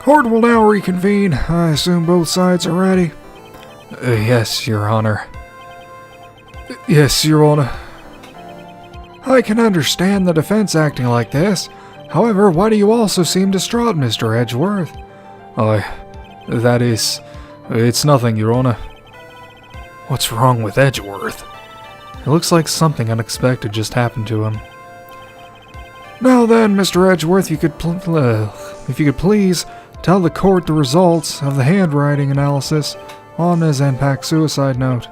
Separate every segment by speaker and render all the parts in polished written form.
Speaker 1: Court will now reconvene. I assume both sides are ready. Yes, Your Honor. Yes, Your Honor. I can understand the defense acting like this. However, why do you also seem distraught, Mr. Edgeworth? It's nothing, Your Honor. What's wrong with Edgeworth? It looks like something unexpected just happened to him. Now then, Mr. Edgeworth, if you could please tell the court the results of the handwriting analysis on Ms. Enpack's suicide note.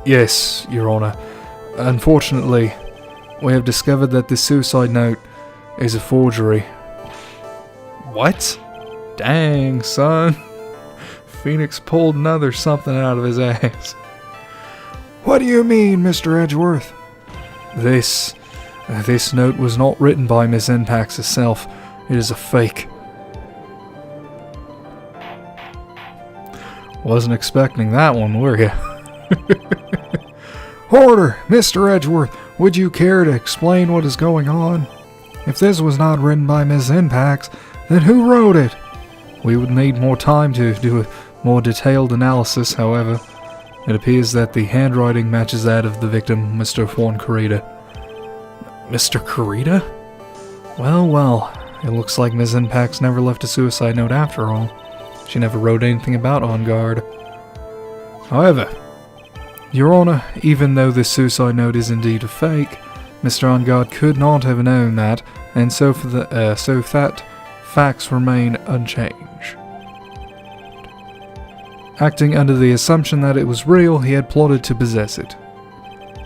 Speaker 1: Yes, Your Honor. Unfortunately, we have discovered that this suicide note is a forgery. What? Dang, son. Phoenix pulled another something out of his ass. What do you mean, Mr. Edgeworth? This note was not written by Miss Enpax herself. It is a fake. Wasn't expecting that one, were you? Order! Mr. Edgeworth, would you care to explain what is going on? If this was not written by Miss Enpax, then who wrote it? We would need more time to do a more detailed analysis, however. It appears that the handwriting matches that of the victim, Mr. Juan Carita. Mr. Carita? Well, it looks like Ms. Enpax never left a suicide note after all. She never wrote anything about On Guard. However, Your Honor, even though this suicide note is indeed a fake, Mr. On Guard could not have known that, and so that facts remain unchanged. Acting under the assumption that it was real, he had plotted to possess it.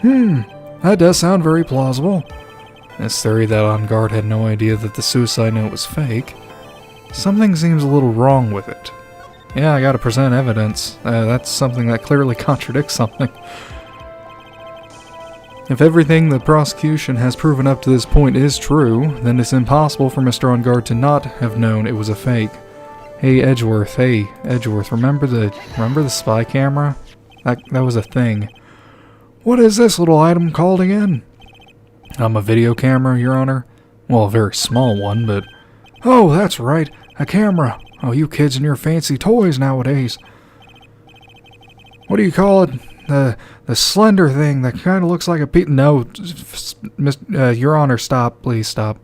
Speaker 1: That does sound very plausible. This theory that On Guard had no idea that the suicide note was fake. Something seems a little wrong with it. Yeah, I gotta present evidence. That's something that clearly contradicts something. If everything the prosecution has proven up to this point is true, then it's impossible for Mr. On Guard to not have known it was a fake. Hey Edgeworth, remember the spy camera? That was a thing. What is this little item called again? A video camera, Your Honor. Well, a very small one, but... Oh, that's right, a camera. Oh, you kids and your fancy toys nowadays. What do you call it? The slender thing that kind of looks like a No, Your Honor, stop. Please stop.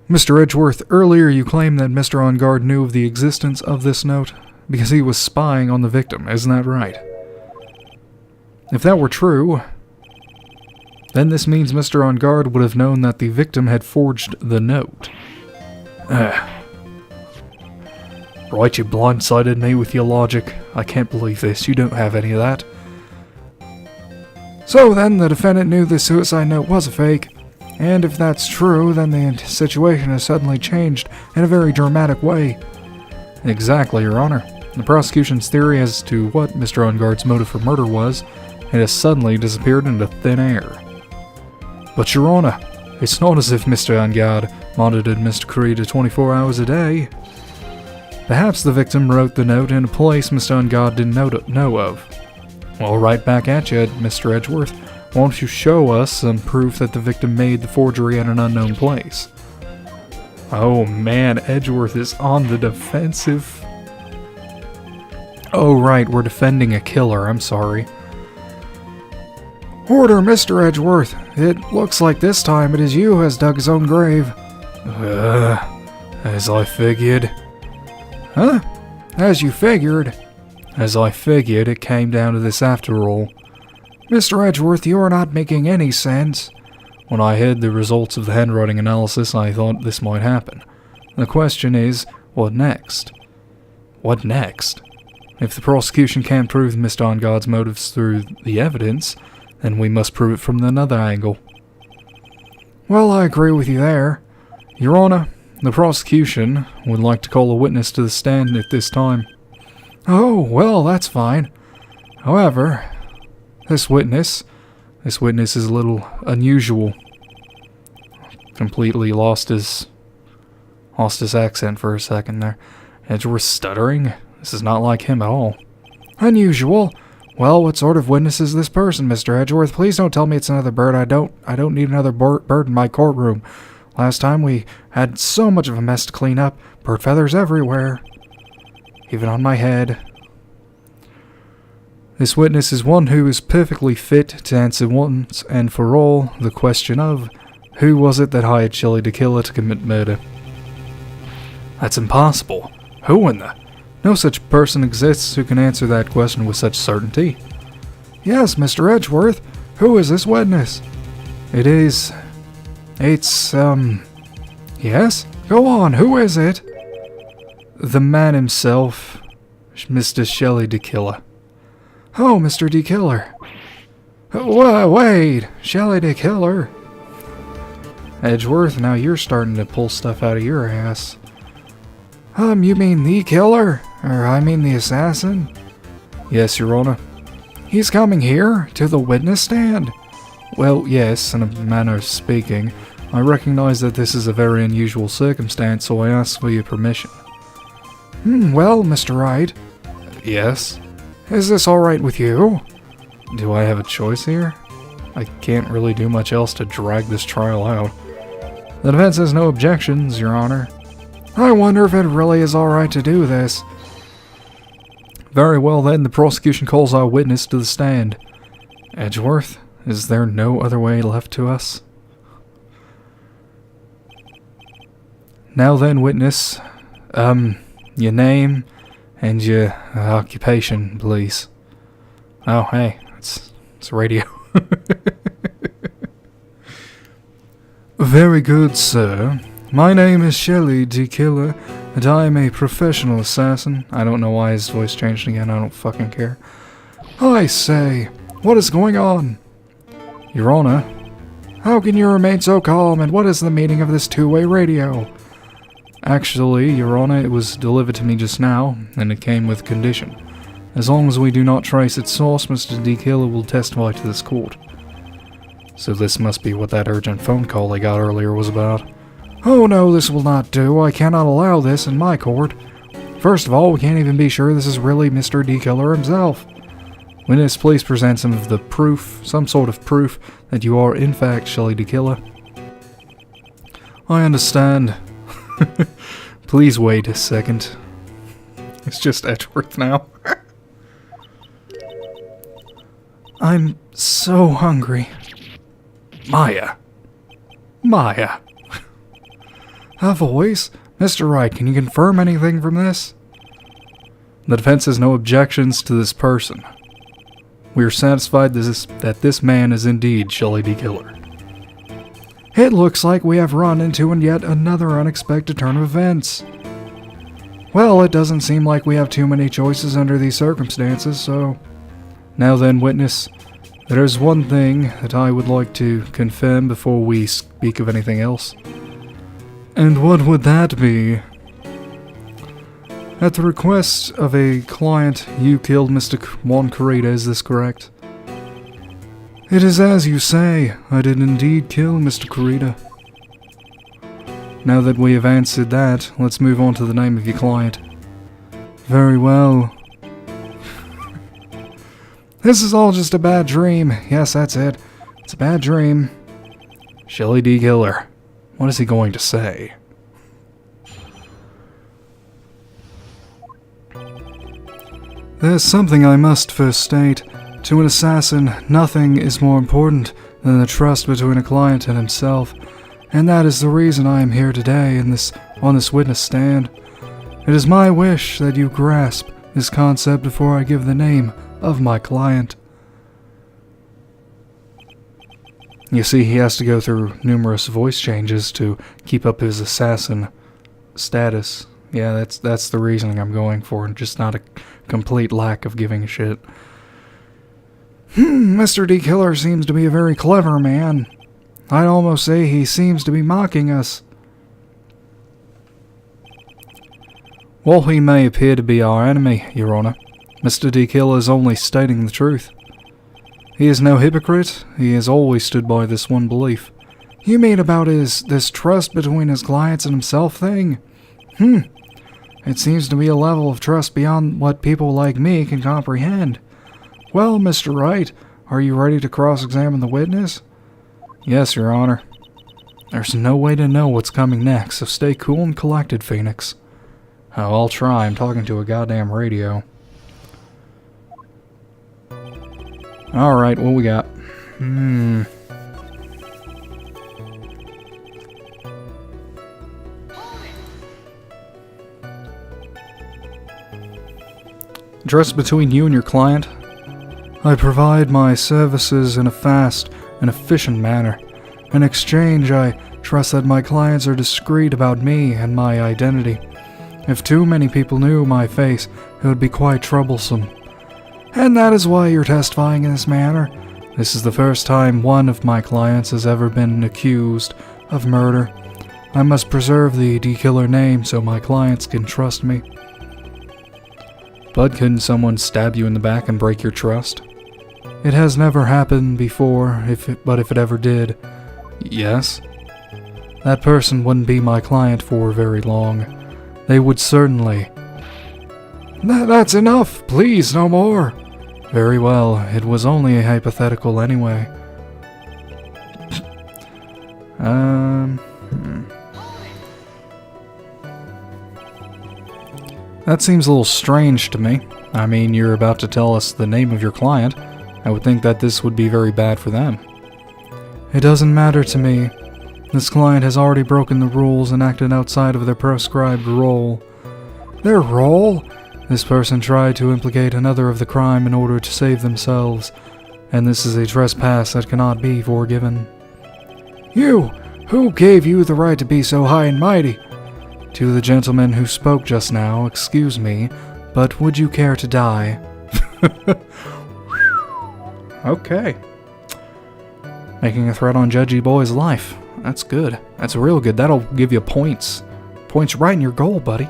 Speaker 1: Mr. Edgeworth, earlier you claimed that Mr. On Guard knew of the existence of this note because he was spying on the victim, isn't that right? If that were true, then this means Mr. On Guard would have known that the victim had forged the note. Right, you blindsided me with your logic. I can't believe this. You don't have any of that. So then, the defendant knew the suicide note was a fake. And if that's true, then the situation has suddenly changed in a very dramatic way. Exactly, Your Honor. The prosecution's theory as to what Mr. On Guard's motive for murder was, it has suddenly disappeared into thin air. But Your Honor, it's not as if Mr. On Guard monitored Mr. Carita 24 hours a day. Perhaps the victim wrote the note in a place Mr. On Guard didn't know of. Well, right back at you, Mr. Edgeworth. Won't you show us some proof that the victim made the forgery at an unknown place? Oh man, Edgeworth is on the defensive. Oh right, we're defending a killer, I'm sorry. Order, Mr. Edgeworth. It looks like this time it is you who has dug his own grave. As I figured. Huh? As you figured? As I figured, it came down to this after all. Mr. Edgeworth, you are not making any sense. When I heard the results of the handwriting analysis, I thought this might happen. The question is, what next? What next? If the prosecution can't prove Mr. On Guard's motives through the evidence, then we must prove it from another angle. Well, I agree with you there. Your Honor, the prosecution would like to call a witness to the stand at this time. Oh, well, that's fine. However, this witness is a little unusual. Completely lost his accent for a second there. Edgeworth stuttering? This is not like him at all. Unusual? Well, what sort of witness is this person, Mr. Edgeworth? Please don't tell me it's another bird. I don't need another bird in my courtroom. Last time we had so much of a mess to clean up. Bird feathers everywhere. Even on my head. This witness is one who is perfectly fit to answer once and for all the question of, who was it that hired Shelley the Killer to commit murder? That's impossible. Who in the... No such person exists who can answer that question with such certainty. Yes, Mr. Edgeworth. Who is this witness? It's... Yes? Go on, who is it? The man himself, Mr. Shelley the Killer. Oh, Mr. the Killer. Wait, Shelley the Killer? Edgeworth, now you're starting to pull stuff out of your ass. You mean the killer? Or I mean the assassin? Yes, Your Honor. He's coming here, to the witness stand? Well, yes, in a manner of speaking. I recognize that this is a very unusual circumstance, so I ask for your permission. Well, Mr. Wright. Yes? Is this alright with you? Do I have a choice here? I can't really do much else to drag this trial out. The defense has no objections, Your Honor. I wonder if it really is alright to do this. Very well then, the prosecution calls our witness to the stand. Edgeworth, is there no other way left to us? Now then, witness, your name and your occupation, please. Oh, hey, it's radio. Very good, sir. My name is Shelley the Killer, and I am a professional assassin. I don't know why his voice changed again, I don't fucking care. I say, what is going on? Your Honor, how can you remain so calm, and what is the meaning of this two-way radio? Actually, Your Honor, it was delivered to me just now, and it came with condition. As long as we do not trace its source, Mr. D. Killer will testify to this court. So this must be what that urgent phone call I got earlier was about. Oh no, this will not do. I cannot allow this in my court. First of all, we can't even be sure this is really Mr. D. Killer himself. Witness, please present some of the proof, some sort of proof, that you are in fact Shelley the Killer. I understand. Please wait a second. It's just Edgeworth now. I'm so hungry. Maya. A voice? Mr. Wright, can you confirm anything from this? The defense has no objections to this person. We are satisfied that this man is indeed Shelley the Killer. It looks like we have run into yet another unexpected turn of events. Well, it doesn't seem like we have too many choices under these circumstances, so... Now then, witness, there is one thing that I would like to confirm before we speak of anything else. And what would that be? At the request of a client, you killed Mr. Juan Carita, is this correct? It is as you say, I did indeed kill Mr. Carita. Now that we have answered that, let's move on to the name of your client. Very well. This is all just a bad dream. Yes, that's it. It's a bad dream. Shelley D. Killer. What is he going to say? There's something I must first state. To an assassin, nothing is more important than the trust between a client and himself, and that is the reason I am here today on this witness stand. It is my wish that you grasp this concept before I give the name of my client. You see, he has to go through numerous voice changes to keep up his assassin status. Yeah, that's the reasoning I'm going for, and just not a complete lack of giving a shit. Mr. D. Killer seems to be a very clever man. I'd almost say he seems to be mocking us. While he may appear to be our enemy, Your Honor, Mr. D. Killer is only stating the truth. He is no hypocrite. He has always stood by this one belief. You mean about this trust between his clients and himself thing? It seems to be a level of trust beyond what people like me can comprehend. Well, Mr. Wright, are you ready to cross-examine the witness? Yes, Your Honor. There's no way to know what's coming next, so stay cool and collected, Phoenix. Oh, I'll try. I'm talking to a goddamn radio. Alright, what we got? Address between you and your client. I provide my services in a fast and efficient manner. In exchange, I trust that my clients are discreet about me and my identity. If too many people knew my face, it would be quite troublesome. And that is why you're testifying in this manner. This is the first time one of my clients has ever been accused of murder. I must preserve the D-Killer name so my clients can trust me. But couldn't someone stab you in the back and break your trust? It has never happened before, but if it ever did, yes. That person wouldn't be my client for very long. They would certainly... That's enough! Please, no more! Very well, it was only a hypothetical anyway. That seems a little strange to me. I mean, you're about to tell us the name of your client. I would think that this would be very bad for them. It doesn't matter to me. This client has already broken the rules and acted outside of their prescribed role. Their role? This person tried to implicate another of the crime in order to save themselves, and this is a trespass that cannot be forgiven. You! Who gave you the right to be so high and mighty? To the gentleman who spoke just now, excuse me, but would you care to die? Okay. Making a threat on Judgy Boy's life. That's good. That's real good. That'll give you points. Points right in your goal, buddy.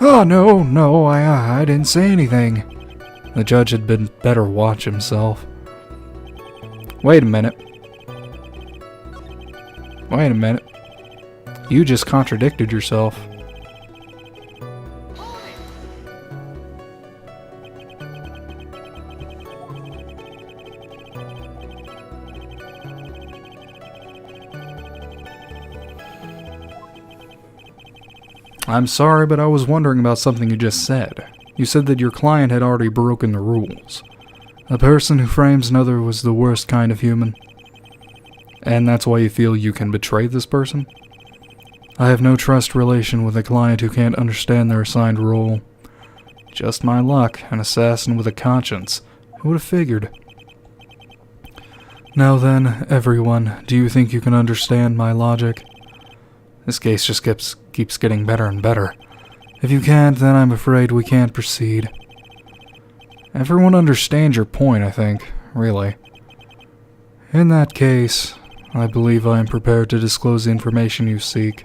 Speaker 1: Oh, no, I didn't say anything. The judge had been better watch himself. Wait a minute. You just contradicted yourself. I'm sorry, but I was wondering about something you just said. You said that your client had already broken the rules. A person who frames another was the worst kind of human. And that's why you feel you can betray this person? I have no trust relation with a client who can't understand their assigned role. Just my luck, an assassin with a conscience. Who would have figured? Now then, everyone, do you think you can understand my logic? This case just keeps getting better and better. If you can't, then I'm afraid we can't proceed. Everyone understands your point, I think, really. In that case, I believe I am prepared to disclose the information you seek.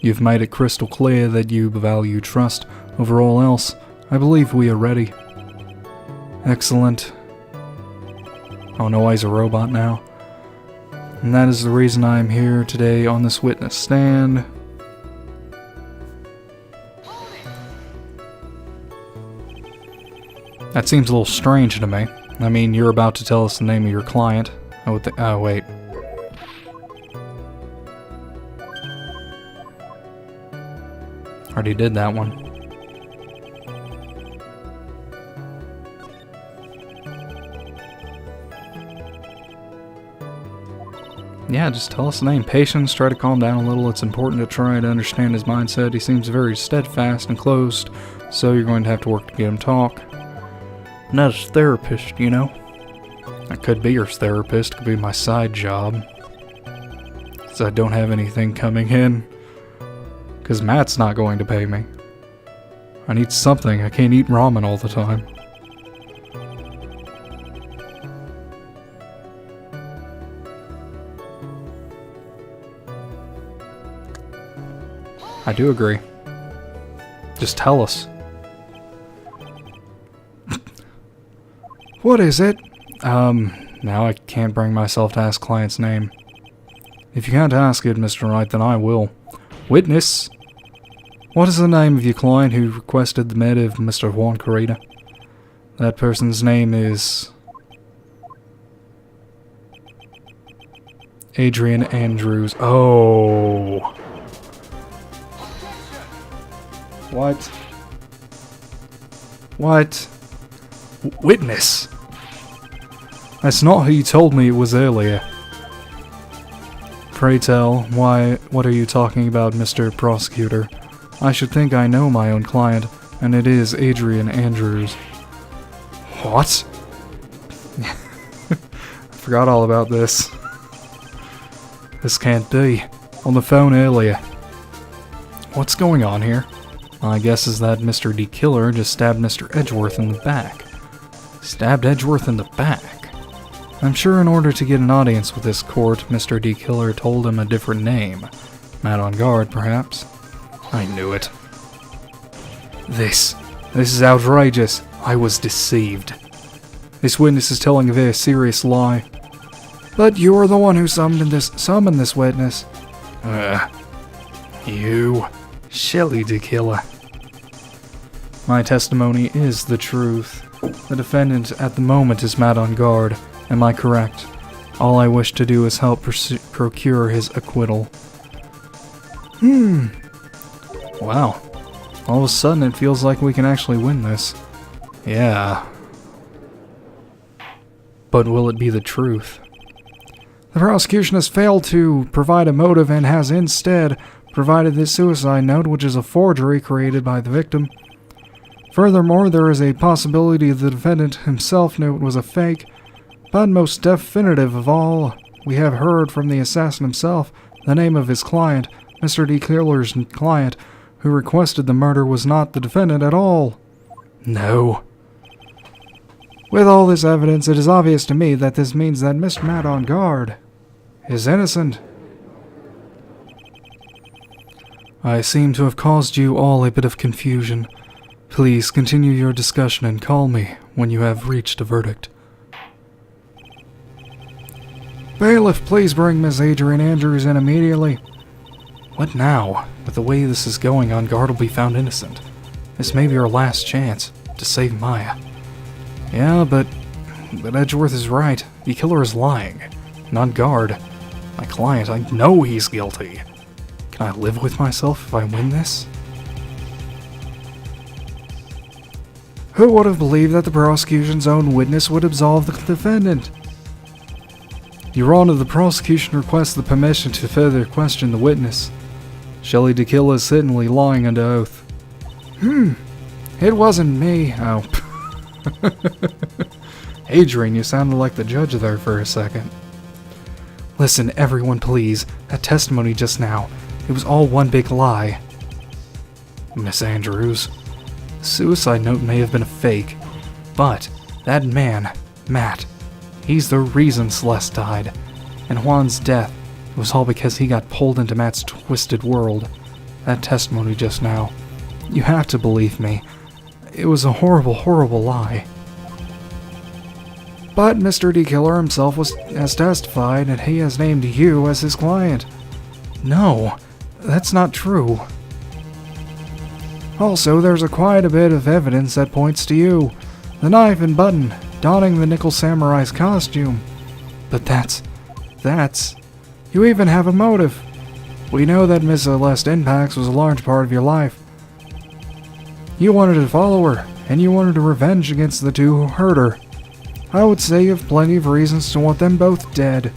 Speaker 1: You've made it crystal clear that you value trust over all else. I believe we are ready. Excellent. Oh no, he's a robot now. And that is the reason I am here today on this witness stand. That seems a little strange to me. I mean, you're about to tell us the name of your client. I would think. Oh, wait. Already did that one. Yeah, just tell us the name. Patience, try to calm down a little. It's important to try to understand his mindset. He seems very steadfast and closed, so you're going to have to work to get him talk. Not his therapist, you know. I could be your therapist, could be my side job. Because I don't have anything coming in. Because Matt's not going to pay me. I need something. I can't eat ramen all the time. I do agree. Just tell us. What is it? Now I can't bring myself to ask client's name. If you can't ask it, Mr. Wright, then I will. Witness! What is the name of your client who requested the med of Mr. Juan Carreta? That person's name is... Adrian Andrews. Oh. What? What? Witness? That's not who you told me it was earlier. Pray tell, what are you talking about, Mr. Prosecutor? I should think I know my own client, and it is Adrian Andrews. What? I forgot all about this. This can't be. On the phone earlier. What's going on here? My guess is that Mr. D. Killer just stabbed Mr. Edgeworth in the back. Stabbed Edgeworth in the back? I'm sure in order to get an audience with this court, Mr. D. Killer told him a different name. Matt on guard, perhaps. I knew it. This is outrageous. I was deceived. This witness is telling a very serious lie. But you're the one who summoned this witness. You, Shelley D. Killer. My testimony is the truth. The defendant at the moment is Matt on guard. Am I correct? All I wish to do is help procure his acquittal. Wow. All of a sudden it feels like we can actually win this. Yeah. But will it be the truth? The prosecution has failed to provide a motive and has instead provided this suicide note, which is a forgery created by the victim. Furthermore, there is a possibility the defendant himself knew it was a fake. But most definitive of all, we have heard from the assassin himself the name of his client, Mr. D. Killer's client, who requested the murder was not the defendant at all. No. With all this evidence, it is obvious to me that this means that Mr. Matt on guard is innocent. I seem to have caused you all a bit of confusion. Please continue your discussion and call me when you have reached a verdict. Bailiff, please bring Miss Adrian Andrews in immediately. What now? With the way this is going, on guard will be found innocent. This may be our last chance to save Maya. Yeah, but Edgeworth is right. The killer is lying. Not guard. My client, I know he's guilty. Can I live with myself if I win this? Who would have believed that the prosecution's own witness would absolve the defendant? Your Honor, the prosecution requests the permission to further question the witness. Shelley D. Killer is certainly lying under oath. It wasn't me. Oh. Adrian, you sounded like the judge there for a second. Listen, everyone, please. That testimony just now, it was all one big lie. Miss Andrews, the suicide note may have been a fake, but that man, Matt, he's the reason Celeste died. And Juan's death, it was all because he got pulled into Matt's twisted world. That testimony just now, you have to believe me. It was a horrible, horrible lie. But Mr. D. Killer himself has testified, and he has named you as his client. No, that's not true. Also, there's quite a bit of evidence that points to you. The knife and button, donning the Nickel Samurai's costume. But that's... You even have a motive. We know that Miss Celeste Impax was a large part of your life. You wanted to follow her, and you wanted a revenge against the two who hurt her. I would say you have plenty of reasons to want them both dead.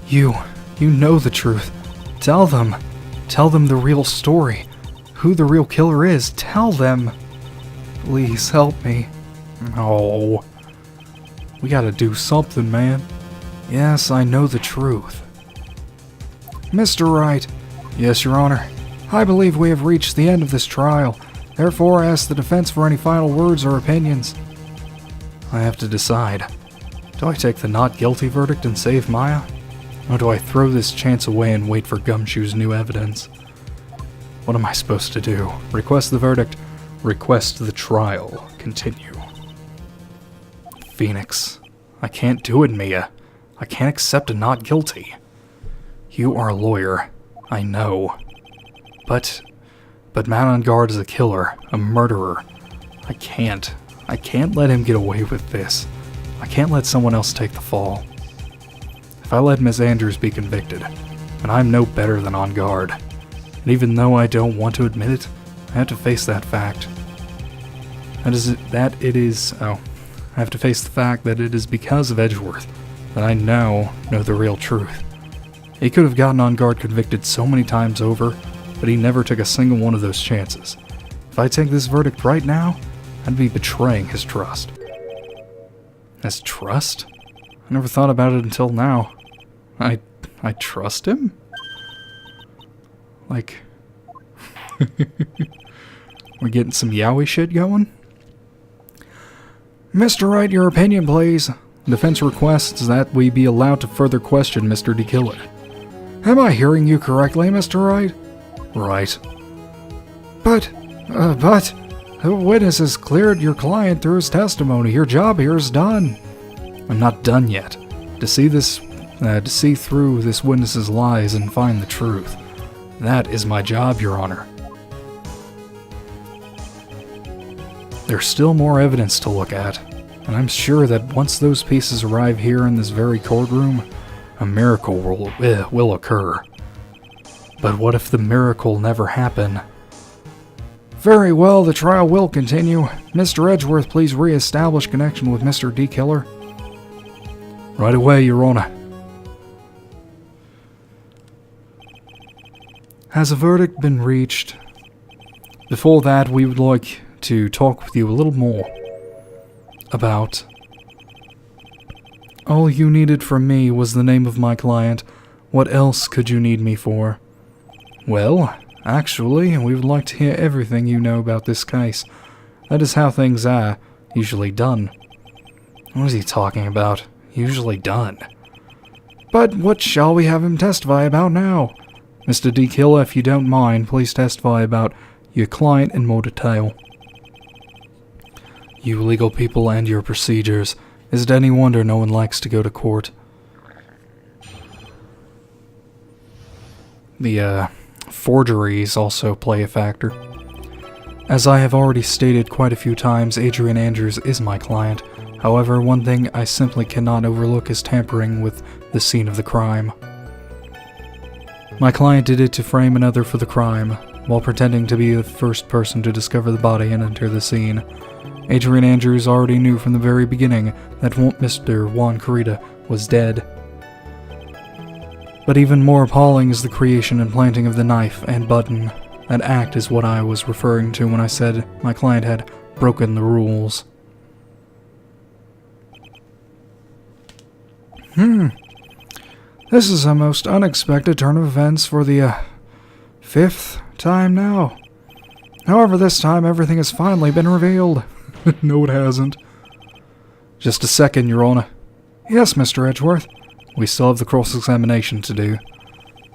Speaker 1: You know the truth. Tell them. Tell them the real story. Who the real killer is. Tell them. Please help me. Oh. We gotta do something, man. Yes, I know the truth. Mr. Wright. Yes, Your Honor. I believe we have reached the end of this trial. Therefore, I ask the defense for any final words or opinions. I have to decide. Do I take the not guilty verdict and save Maya? Or do I throw this chance away and wait for Gumshoe's new evidence? What am I supposed to do? Request the verdict. Request the trial. Continue. Phoenix. I can't do it, Mia. I can't accept a not guilty. You are a lawyer. I know. But Matt on guard is a killer, a murderer. I can't. I can't let him get away with this. I can't let someone else take the fall. If I let Miss Andrews be convicted, and I'm no better than on guard, and even though I don't want to admit it, I have to face that fact. I have to face the fact that it is because of Edgeworth that I now know the real truth. He could have gotten on guard convicted so many times over, but he never took a single one of those chances. If I take this verdict right now, I'd be betraying his trust. His trust? I never thought about it until now. I trust him? Like... We're getting some yaoi shit going? Mr. Wright, your opinion, please. The defense requests that we be allowed to further question Mr. D. Killer. Am I hearing you correctly, Mr. Wright? Right. But, the witness has cleared your client through his testimony. Your job here is done. I'm not done yet. To see through this witness's lies and find the truth. That is my job, Your Honor. There's still more evidence to look at, and I'm sure that once those pieces arrive here in this very courtroom, a miracle will occur. But what if the miracle never happened? Very well, the trial will continue. Mr. Edgeworth, please re-establish connection with Mr. D. Killer. Right away, Your Honor. Has a verdict been reached? Before that, we would like to talk with you a little more about... All you needed from me was the name of my client. What else could you need me for? Well, actually, we would like to hear everything you know about this case. That is how things are usually done. What is he talking about? Usually done. But what shall we have him testify about now? Mr. D. Killer, if you don't mind, please testify about your client in more detail. You legal people and your procedures. Is it any wonder no one likes to go to court? The, forgeries also play a factor. As I have already stated quite a few times, Adrian Andrews is my client. However, one thing I simply cannot overlook is tampering with the scene of the crime. My client did it to frame another for the crime, while pretending to be the first person to discover the body and enter the scene. Adrian Andrews already knew from the very beginning that Mr. Juan Carita was dead. But even more appalling is the creation and planting of the knife and button. That act is what I was referring to when I said my client had broken the rules. This is a most unexpected turn of events for the, 5th time now. However, this time everything has finally been revealed. No, it hasn't. Just a second, Your Honor. Yes, Mr. Edgeworth. We still have the cross-examination to do.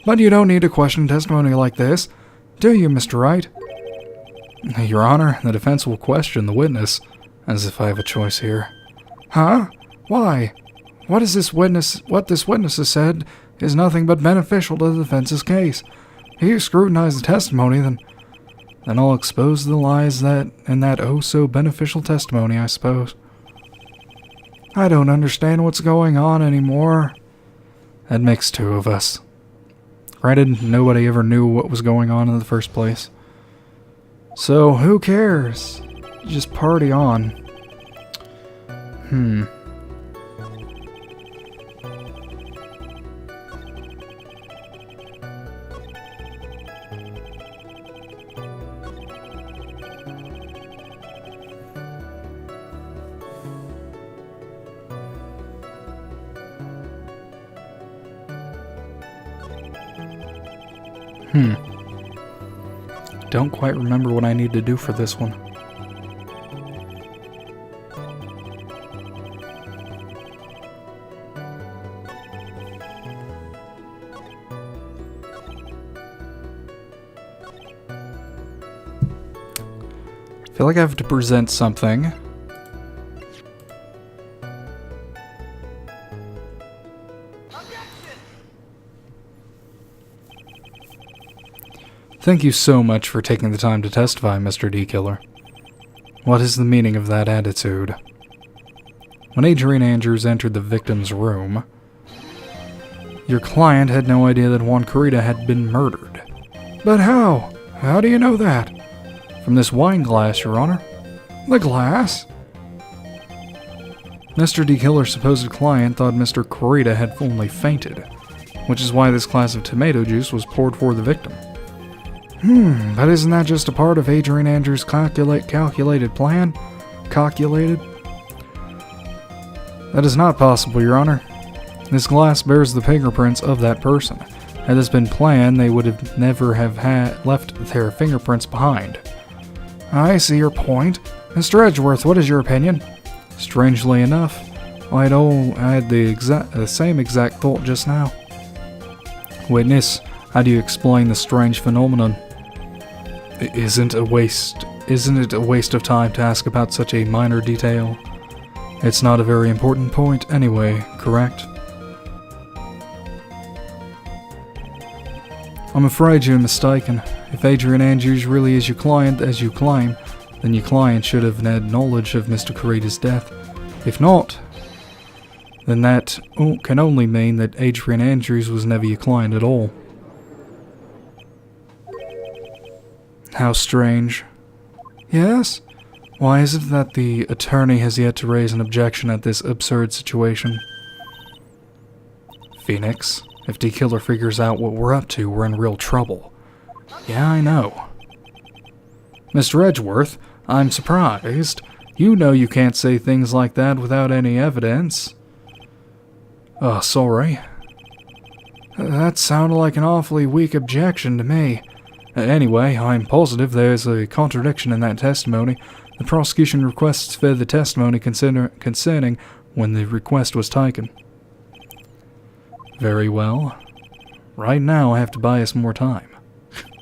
Speaker 1: But you don't need to question testimony like this, do you, Mr. Wright? Your Honor, the defense will question the witness, as if I have a choice here. Huh? Why? What this witness has said is nothing but beneficial to the defense's case. If you scrutinize the testimony, then I'll expose the lies in that oh-so-beneficial testimony, I suppose. I don't understand what's going on anymore. That makes two of us. Granted, nobody ever knew what was going on in the first place. So, who cares? Just party on. Don't quite remember what I need to do for this one. I feel like I have to present something. Thank you so much for taking the time to testify, Mr. D. Killer. What is the meaning of that attitude? When Adrian Andrews entered the victim's room, your client had no idea that Juan Corrida had been murdered. But how? How do you know that? From this wine glass, Your Honor. The glass? Mr. D. Killer's supposed client thought Mr. Corrida had only fainted, which is why this glass of tomato juice was poured for the victim. But isn't that just a part of Adrian Andrews' calculated plan? Calculated? That is not possible, Your Honor. This glass bears the fingerprints of that person. Had this been planned, they would have never left their fingerprints behind. I see your point. Mr. Edgeworth, what is your opinion? Strangely enough, I had the same exact thought just now. Witness, how do you explain the strange phenomenon? Isn't it a waste of time to ask about such a minor detail? It's not a very important point anyway, correct? I'm afraid you're mistaken. If Adrian Andrews really is your client, as you claim, then your client should have had knowledge of Mr. Corrida's death. If not, then that can only mean that Adrian Andrews was never your client at all. How strange. Yes? Why is it that the attorney has yet to raise an objection at this absurd situation? Phoenix, if D. Killer figures out what we're up to, we're in real trouble. Yeah, I know. Mr. Edgeworth, I'm surprised. You know you can't say things like that without any evidence. Oh, sorry. That sounded like an awfully weak objection to me. Anyway, I'm positive there's a contradiction in that testimony. The prosecution requests further testimony concerning when the request was taken. Very well. Right now I have to buy us more time.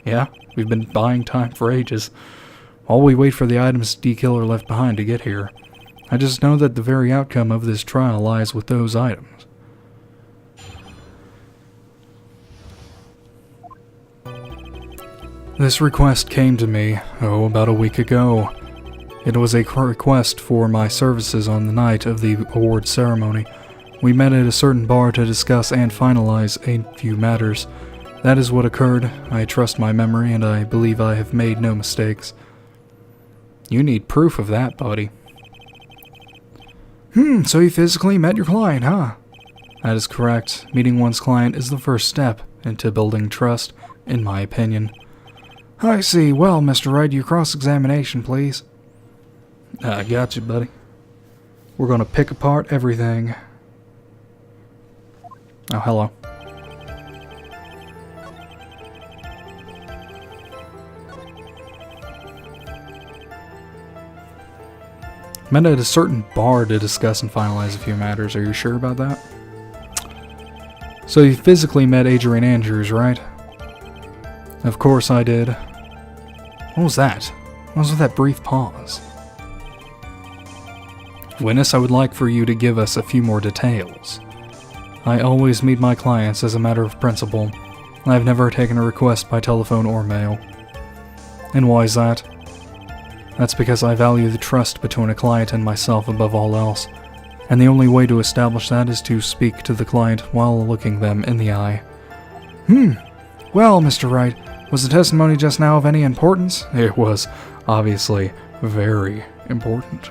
Speaker 1: Yeah, we've been buying time for ages. While we wait for the items D. Killer left behind to get here, I just know that the very outcome of this trial lies with those items. This request came to me, about a week ago. It was a request for my services on the night of the award ceremony. We met at a certain bar to discuss and finalize a few matters. That is what occurred. I trust my memory, and I believe I have made no mistakes. You need proof of that, buddy. So you physically met your client, huh? That is correct. Meeting one's client is the first step into building trust, in my opinion. I see. Well, Mr. Wright, your cross-examination, please. I got you, buddy. We're gonna pick apart everything. Oh, hello. Met at a certain bar to discuss and finalize a few matters. Are you sure about that? So you physically met Adrian Andrews, right? Of course I did. What was that? What was with that brief pause? Witness, I would like for you to give us a few more details. I always meet my clients as a matter of principle. I've never taken a request by telephone or mail. And why is that? That's because I value the trust between a client and myself above all else, and the only way to establish that is to speak to the client while looking them in the eye. Well, Mr. Wright, was the testimony just now of any importance? It was, obviously, very important.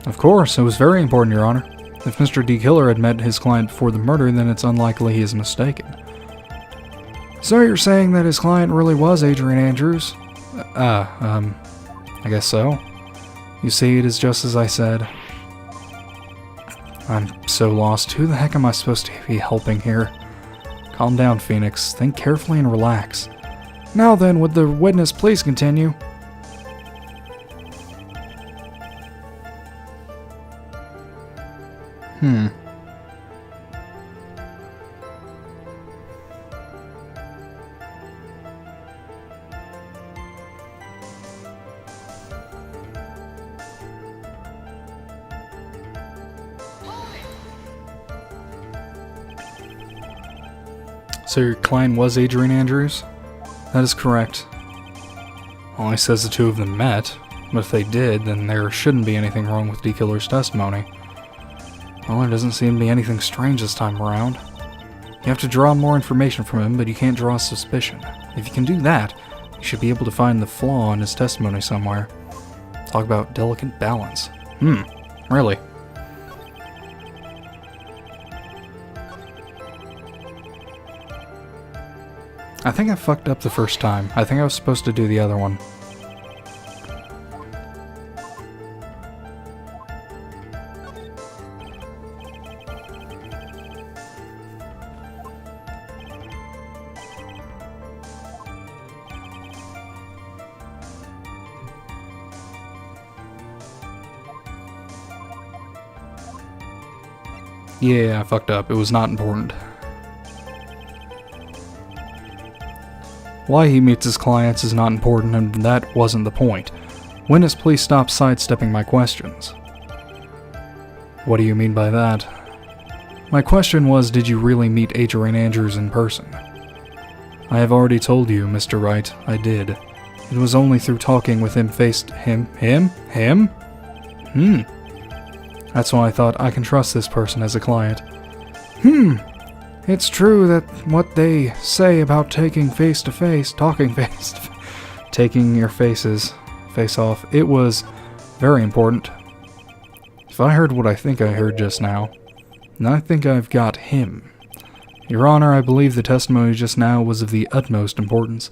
Speaker 1: Of course, it was very important, Your Honor. If Mr. D. Killer had met his client before the murder, then it's unlikely he is mistaken. So you're saying that his client really was Adrian Andrews? I guess so. You see, it is just as I said. I'm so lost. Who the heck am I supposed to be helping here? Calm down, Phoenix. Think carefully and relax. Now then, would the witness please continue? So your client was Adrian Andrews? That is correct. Well, he says the two of them met, but if they did, then there shouldn't be anything wrong with D. Killer's testimony. Well, there doesn't seem to be anything strange this time around. You have to draw more information from him, but you can't draw suspicion. If you can do that, you should be able to find the flaw in his testimony somewhere. Talk about delicate balance. Really? I think I fucked up the first time. I think I was supposed to do the other one. Yeah, I fucked up. It was not important. Why he meets his clients is not important, and that wasn't the point. Witness, please stop sidestepping my questions. What do you mean by that? My question was, did you really meet Adrian Andrews in person? I have already told you, Mr. Wright, I did. It was only through talking with him Him? That's why I thought I can trust this person as a client. It's true that what they say about taking taking your face off, it was very important. If I heard what I think I heard just now, then I think I've got him. Your Honor, I believe the testimony just now was of the utmost importance.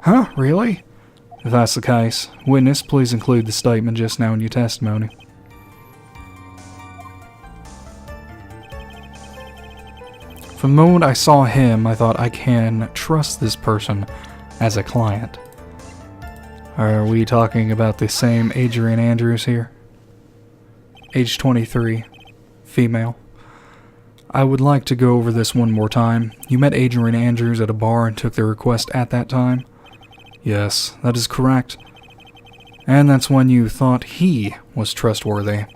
Speaker 1: Huh, really? If that's the case, witness, please include the statement just now in your testimony. From the moment I saw him, I thought I can trust this person as a client. Are we talking about the same Adrian Andrews here? Age 23, female. I would like to go over this one more time. You met Adrian Andrews at a bar and took their request at that time? Yes, that is correct. And that's when you thought he was trustworthy.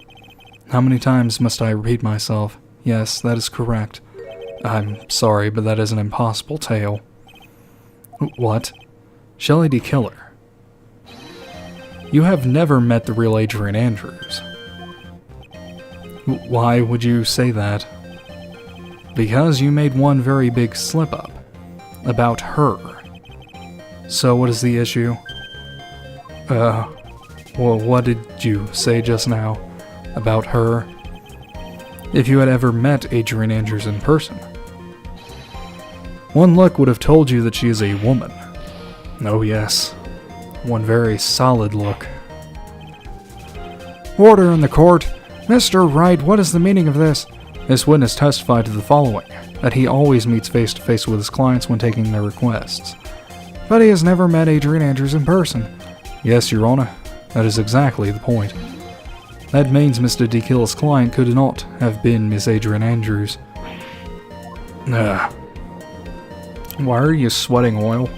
Speaker 1: How many times must I repeat myself? Yes, that is correct. I'm sorry, but that is an impossible tale. What? Shelley D. Killer. You have never met the real Adrian Andrews. Why would you say that? Because you made one very big slip-up. About her. So what is the issue? Well, what did you say just now? About her? If you had ever met Adrian Andrews in person. One look would have told you that she is a woman. Oh yes, one very solid look. Order in the court. Mr. Wright, what is the meaning of this? This witness testified to the following, that he always meets face-to-face with his clients when taking their requests. But he has never met Adrian Andrews in person. Yes, Your Honor, that is exactly the point. That means Mr. D. Killer's client could not have been Miss Adrian Andrews. Why are you sweating oil?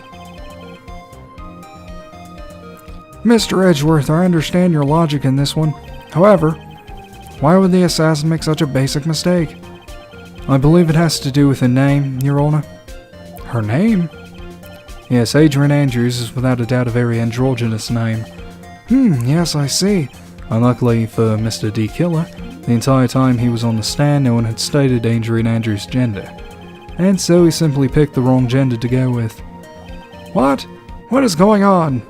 Speaker 1: Mr. Edgeworth, I understand your logic in this one. However, why would the assassin make such a basic mistake? I believe it has to do with the name, Your Honor. Her name? Yes, Adrian Andrews is without a doubt a very androgynous name. Yes, I see. Unluckily for Mr. D. Killer, the entire time he was on the stand, no one had stated Adrian Andrews' gender. And so he simply picked the wrong gender to go with. What? What is going on?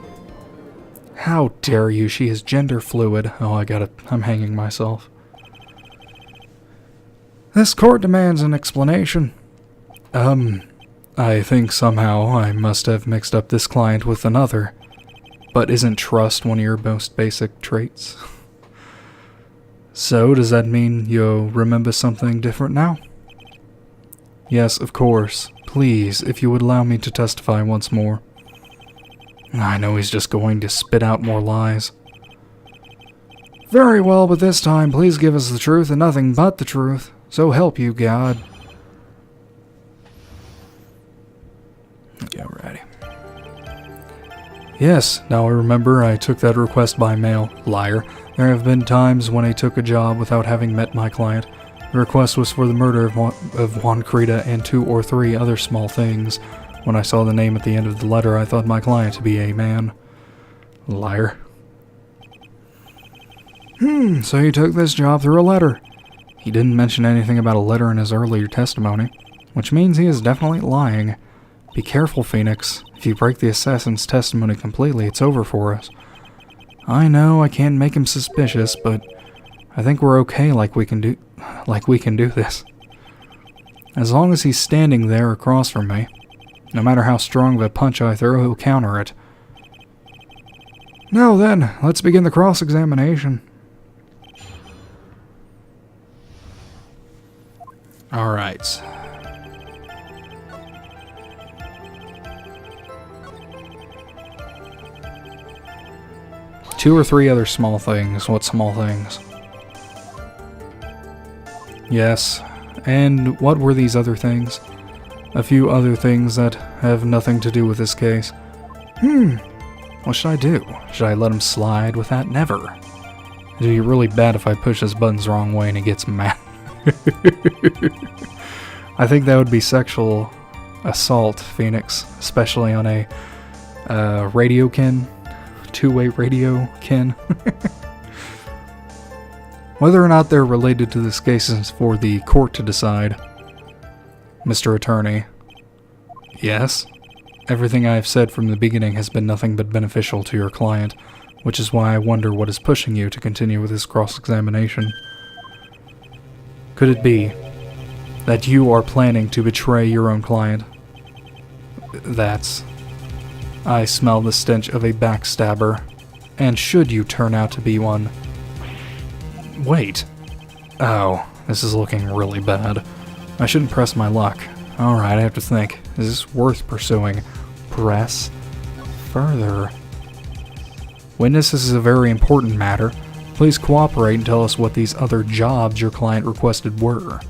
Speaker 1: How dare you, she is gender fluid. Oh, I'm hanging myself. This court demands an explanation. I think somehow I must have mixed up this client with another. But isn't trust one of your most basic traits? So, does that mean you'll remember something different now? Yes, of course. Please, if you would allow me to testify once more. I know he's just going to spit out more lies. Very well, but this time, please give us the truth and nothing but the truth. So help you, God. Yeah, ready. Yes, now I remember I took that request by mail. Liar. There have been times when I took a job without having met my client. The request was for the murder of Juan Creta and 2 or 3 other small things. When I saw the name at the end of the letter, I thought my client to be a man. Liar. So he took this job through a letter. He didn't mention anything about a letter in his earlier testimony, which means he is definitely lying. Be careful, Phoenix. If you break the assassin's testimony completely, it's over for us. I know I can't make him suspicious, but I think we're okay like we can do this. As long as he's standing there across from me, no matter how strong of a punch I throw, he'll counter it. Now then, let's begin the cross-examination. Alright. Two or three other small things. What small things? Yes. And what were these other things? A few other things that have nothing to do with this case. What should I do? Should I let him slide with that? Never. It'd be really bad if I push his buttons the wrong way and he gets mad. I think that would be sexual assault, Phoenix. Especially on a radio kin. Two-way radio kin. Whether or not they're related to this case is for the court to decide. Mr. Attorney. Yes? Everything I have said from the beginning has been nothing but beneficial to your client, which is why I wonder what is pushing you to continue with this cross-examination. Could it be that you are planning to betray your own client? I smell the stench of a backstabber, and should you turn out to be one... Wait. Oh, this is looking really bad. I shouldn't press my luck. Alright, I have to think. Is this worth pursuing? Press further. Witness, this is a very important matter. Please cooperate and tell us what these other jobs your client requested were.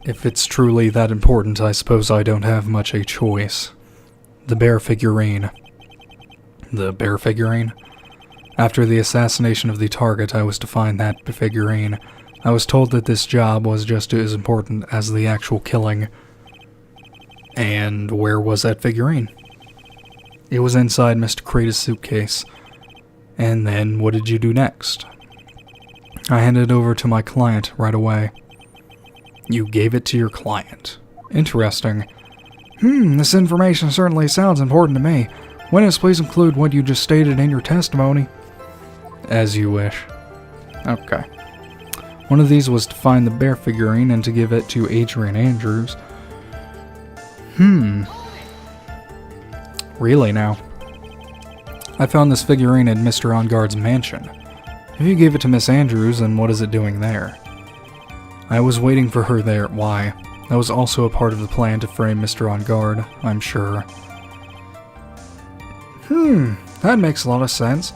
Speaker 1: If it's truly that important, I suppose I don't have much a choice. The bear figurine. The bear figurine? After the assassination of the target, I was to find that figurine. I was told that this job was just as important as the actual killing. And where was that figurine? It was inside Mr. Kratos' suitcase. And then, what did you do next? I handed it over to my client right away. You gave it to your client. Interesting. This information certainly sounds important to me. Witness, please include what you just stated in your testimony. As you wish. Okay. One of these was to find the bear figurine and to give it to Adrian Andrews. Really now? I found this figurine in Mr. Onguard's mansion. If you gave it to Miss Andrews, then what is it doing there? I was waiting for her there. Why? That was also a part of the plan to frame Mr. Onguard, I'm sure. That makes a lot of sense.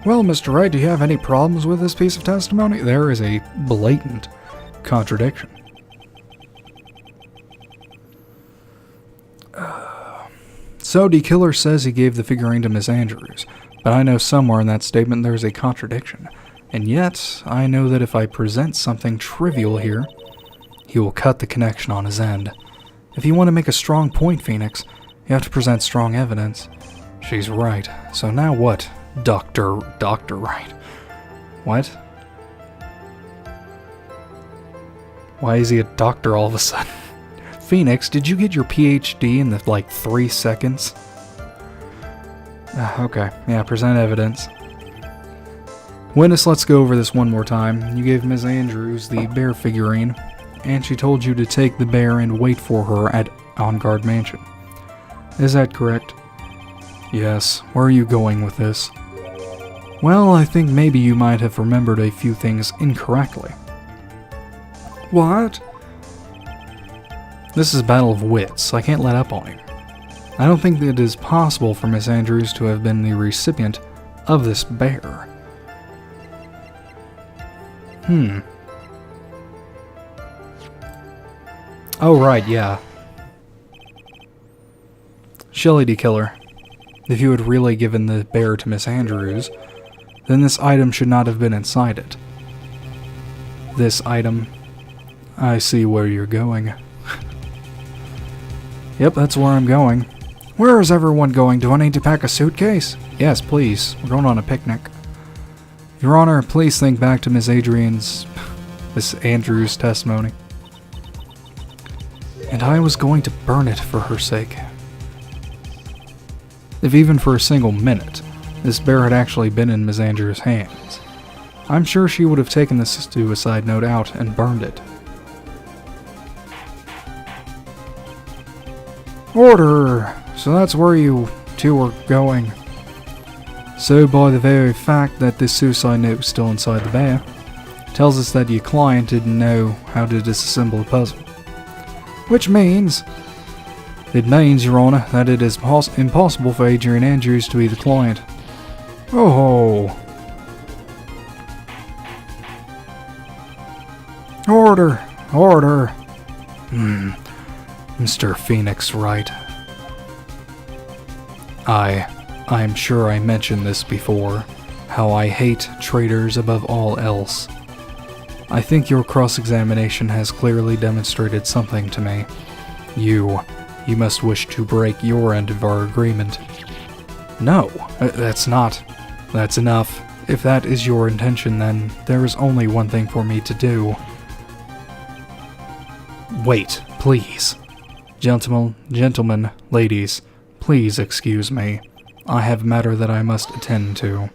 Speaker 1: Well, Mr. Wright, do you have any problems with this piece of testimony? There is a blatant contradiction. So, the killer says he gave the figurine to Miss Andrews, but I know somewhere in that statement there's a contradiction. And yet, I know that if I present something trivial here, he will cut the connection on his end. If you want to make a strong point, Phoenix, you have to present strong evidence. She's right. So now what, Dr. Wright? What? Why is he a doctor all of a sudden? Phoenix, did you get your PhD in the, 3 seconds? Okay, yeah, present evidence. Witness, let's go over this one more time. You gave Ms. Andrews the bear figurine, and she told you to take the bear and wait for her at Onguard Mansion. Is that correct? Yes. Where are you going with this? Well, I think maybe you might have remembered a few things incorrectly. What? This is a battle of wits. I can't let up on you. I don't think that it is possible for Miss Andrews to have been the recipient of this bear. Oh, right, yeah. Shelley D. Killer. If you had really given the bear to Miss Andrews, then this item should not have been inside it. This item... I see where you're going. Yep, that's where I'm going. Where is everyone going? Do I need to pack a suitcase? Yes, please. We're going on a picnic. Your Honor, please think back to Miss Andrews' testimony. And I was going to burn it for her sake. If even for a single minute, this bear had actually been in Miss Andrews' hands, I'm sure she would have taken this suicide note out and burned it. Order! So that's where you two are going. So by the very fact that this suicide note was still inside the bear, tells us that your client didn't know how to disassemble a puzzle. Which means... It means, Your Honor, that it is impossible for Adrian Andrews to be the client. Oh. Order! Order! Mr. Phoenix, right? I'm sure I mentioned this before, how I hate traitors above all else. I think your cross-examination has clearly demonstrated something to me. You must wish to break your end of our agreement. No, that's enough. If that is your intention, then there is only one thing for me to do. Wait, please. Gentlemen, ladies, please excuse me. I have matter that I must attend to.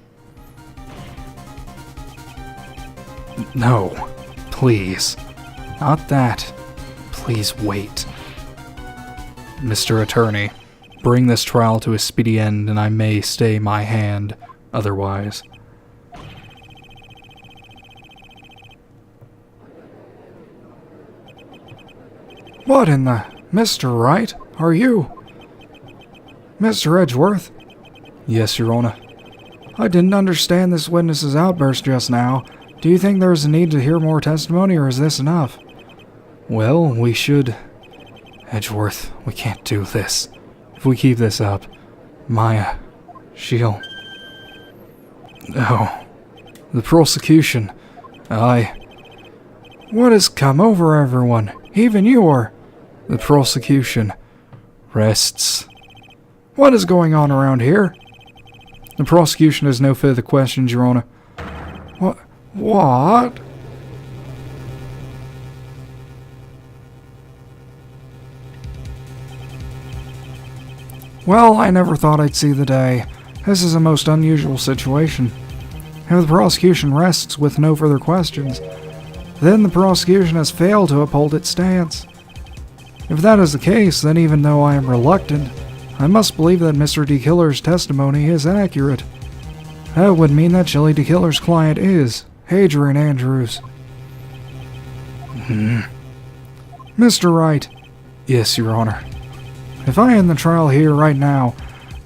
Speaker 1: No, please. Not that. Please wait. Mr. Attorney, bring this trial to a speedy end and I may stay my hand otherwise. What in the... Mr. Wright, are you... Mr. Edgeworth? Yes, Your Honor. I didn't understand this witness's outburst just now. Do you think there is a need to hear more testimony, or is this enough? Well, we should... Edgeworth, we can't do this. If we keep this up, Maya, she'll... Oh, the prosecution. What has come over everyone? Even you are... The prosecution rests. What is going on around here? The prosecution has no further questions, Your Honor. What? Well, I never thought I'd see the day. This is a most unusual situation. If the prosecution rests with no further questions, then the prosecution has failed to uphold its stance. If that is the case, then even though I am reluctant, I must believe that Mr. D. Killer's testimony is accurate. That would mean that Shelley D. Killer's client is Adrian Andrews. Mr. Wright. Yes, Your Honor. If I end the trial here right now,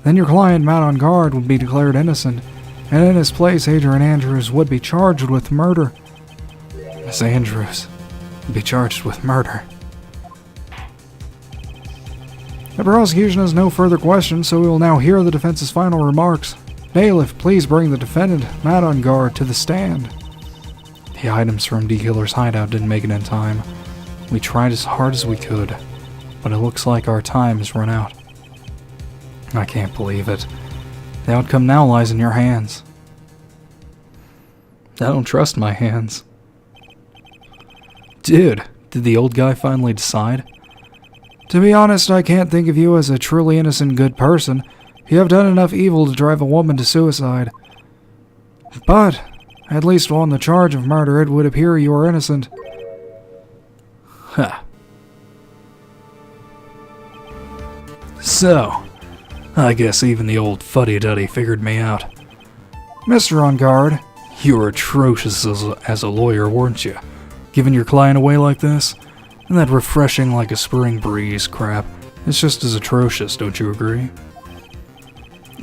Speaker 1: then your client, Matt on guard, would be declared innocent, and in his place Adrian Andrews would be charged with murder. Miss Andrews would be charged with murder. The prosecution has no further questions, so we will now hear the defense's final remarks. Bailiff, please bring the defendant, Matt on guard, to the stand. The items from D. Killer's hideout didn't make it in time. We tried as hard as we could, but it looks like our time has run out. I can't believe it. The outcome now lies in your hands. I don't trust my hands. Dude, did the old guy finally decide? To be honest, I can't think of you as a truly innocent good person. You have done enough evil to drive a woman to suicide. But, at least on the charge of murder, it would appear you are innocent. Huh. So, I guess even the old fuddy-duddy figured me out. Mr. On Guard, you were atrocious as a lawyer, weren't you? Giving your client away like this? And that refreshing like a spring breeze crap is just as atrocious, don't you agree?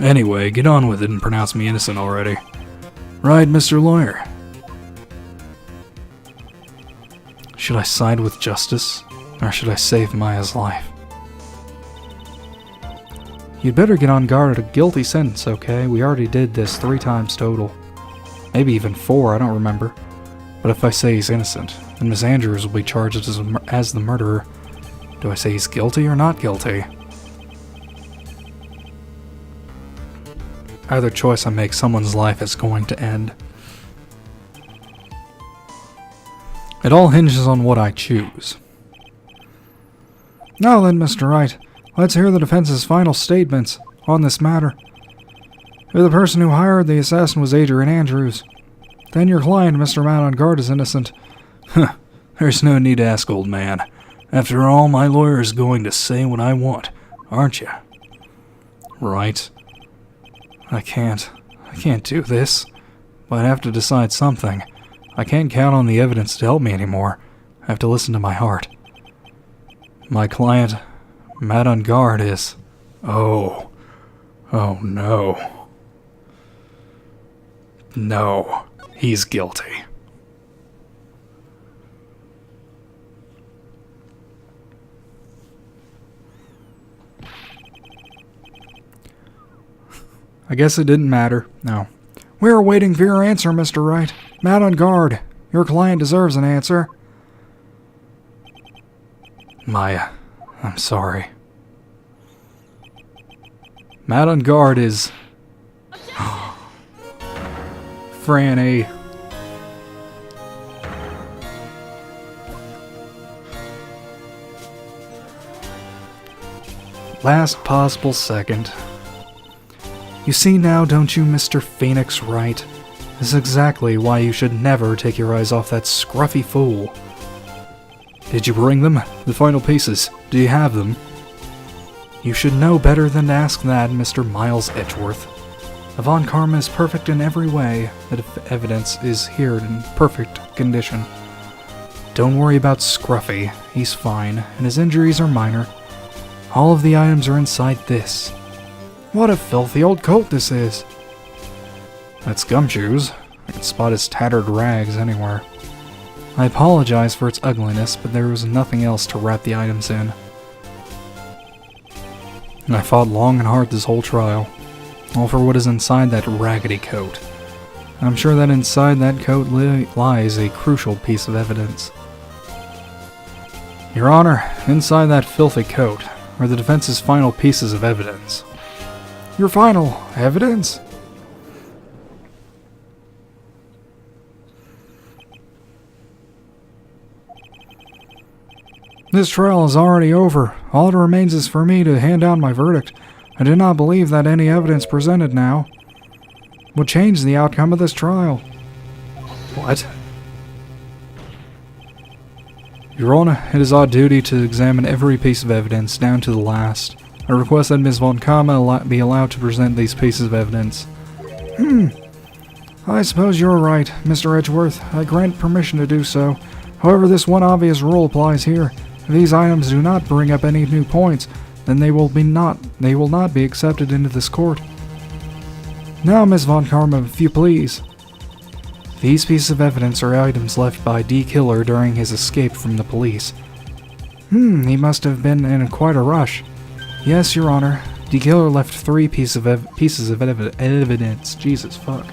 Speaker 1: Anyway, get on with it and pronounce me innocent already. Right, Mr. Lawyer? Should I side with justice, or should I save Maya's life? You'd better get on guard at a guilty sentence, okay? We already did this 3 times total. Maybe even 4, I don't remember. But if I say he's innocent, then Miss Andrews will be charged as the murderer. Do I say he's guilty or not guilty? Either choice I make, someone's life is going to end. It all hinges on what I choose. Now then, Mr. Wright, let's hear the defense's final statements on this matter. If the person who hired the assassin was Adrian Andrews, then your client, Mr. Man on Guard, is innocent.
Speaker 2: There's no need to ask, old man. After all, my lawyer is going to say what I want, aren't you?
Speaker 1: Right. I can't do this. But I have to decide something. I can't count on the evidence to help me anymore. I have to listen to my heart. My client, Matt on Guard, is... Oh no. No, he's guilty. I guess it didn't matter. No. We are waiting for your answer, Mr. Wright. Matt on Guard. Your client deserves an answer. Maya, I'm sorry. Matt on Guard is... Franny. Last possible second. You see now, don't you, Mr. Phoenix Wright? This is exactly why you should never take your eyes off that scruffy fool. Did you bring them? The final pieces. Do you have them? You should know better than to ask that, Mr. Miles Edgeworth. Von Karma is perfect in every way. The evidence is here in perfect condition. Don't worry about Scruffy. He's fine, and his injuries are minor. All of the items are inside this. What a filthy old coat this is! That's Gumshoes. I can spot his tattered rags anywhere. I apologize for its ugliness, but there was nothing else to wrap the items in. I fought long and hard this whole trial, all for what is inside that raggedy coat. I'm sure that inside that coat lies a crucial piece of evidence. Your Honor, inside that filthy coat are the defense's final pieces of evidence. Your final evidence? This trial is already over. All that remains is for me to hand down my verdict. I do not believe that any evidence presented now would change the outcome of this trial. What? Your Honor, it is our duty to examine every piece of evidence down to the last. I request that Ms. Von Karma be allowed to present these pieces of evidence. I suppose you're right, Mr. Edgeworth. I grant permission to do so. However, this one obvious rule applies here. If these items do not bring up any new points, then they will not be accepted into this court. Now, Ms. Von Karma, if you please. These pieces of evidence are items left by D. Killer during his escape from the police. He must have been in quite a rush. Yes, Your Honor. D. Killer left 3 pieces of evidence. Jesus fuck.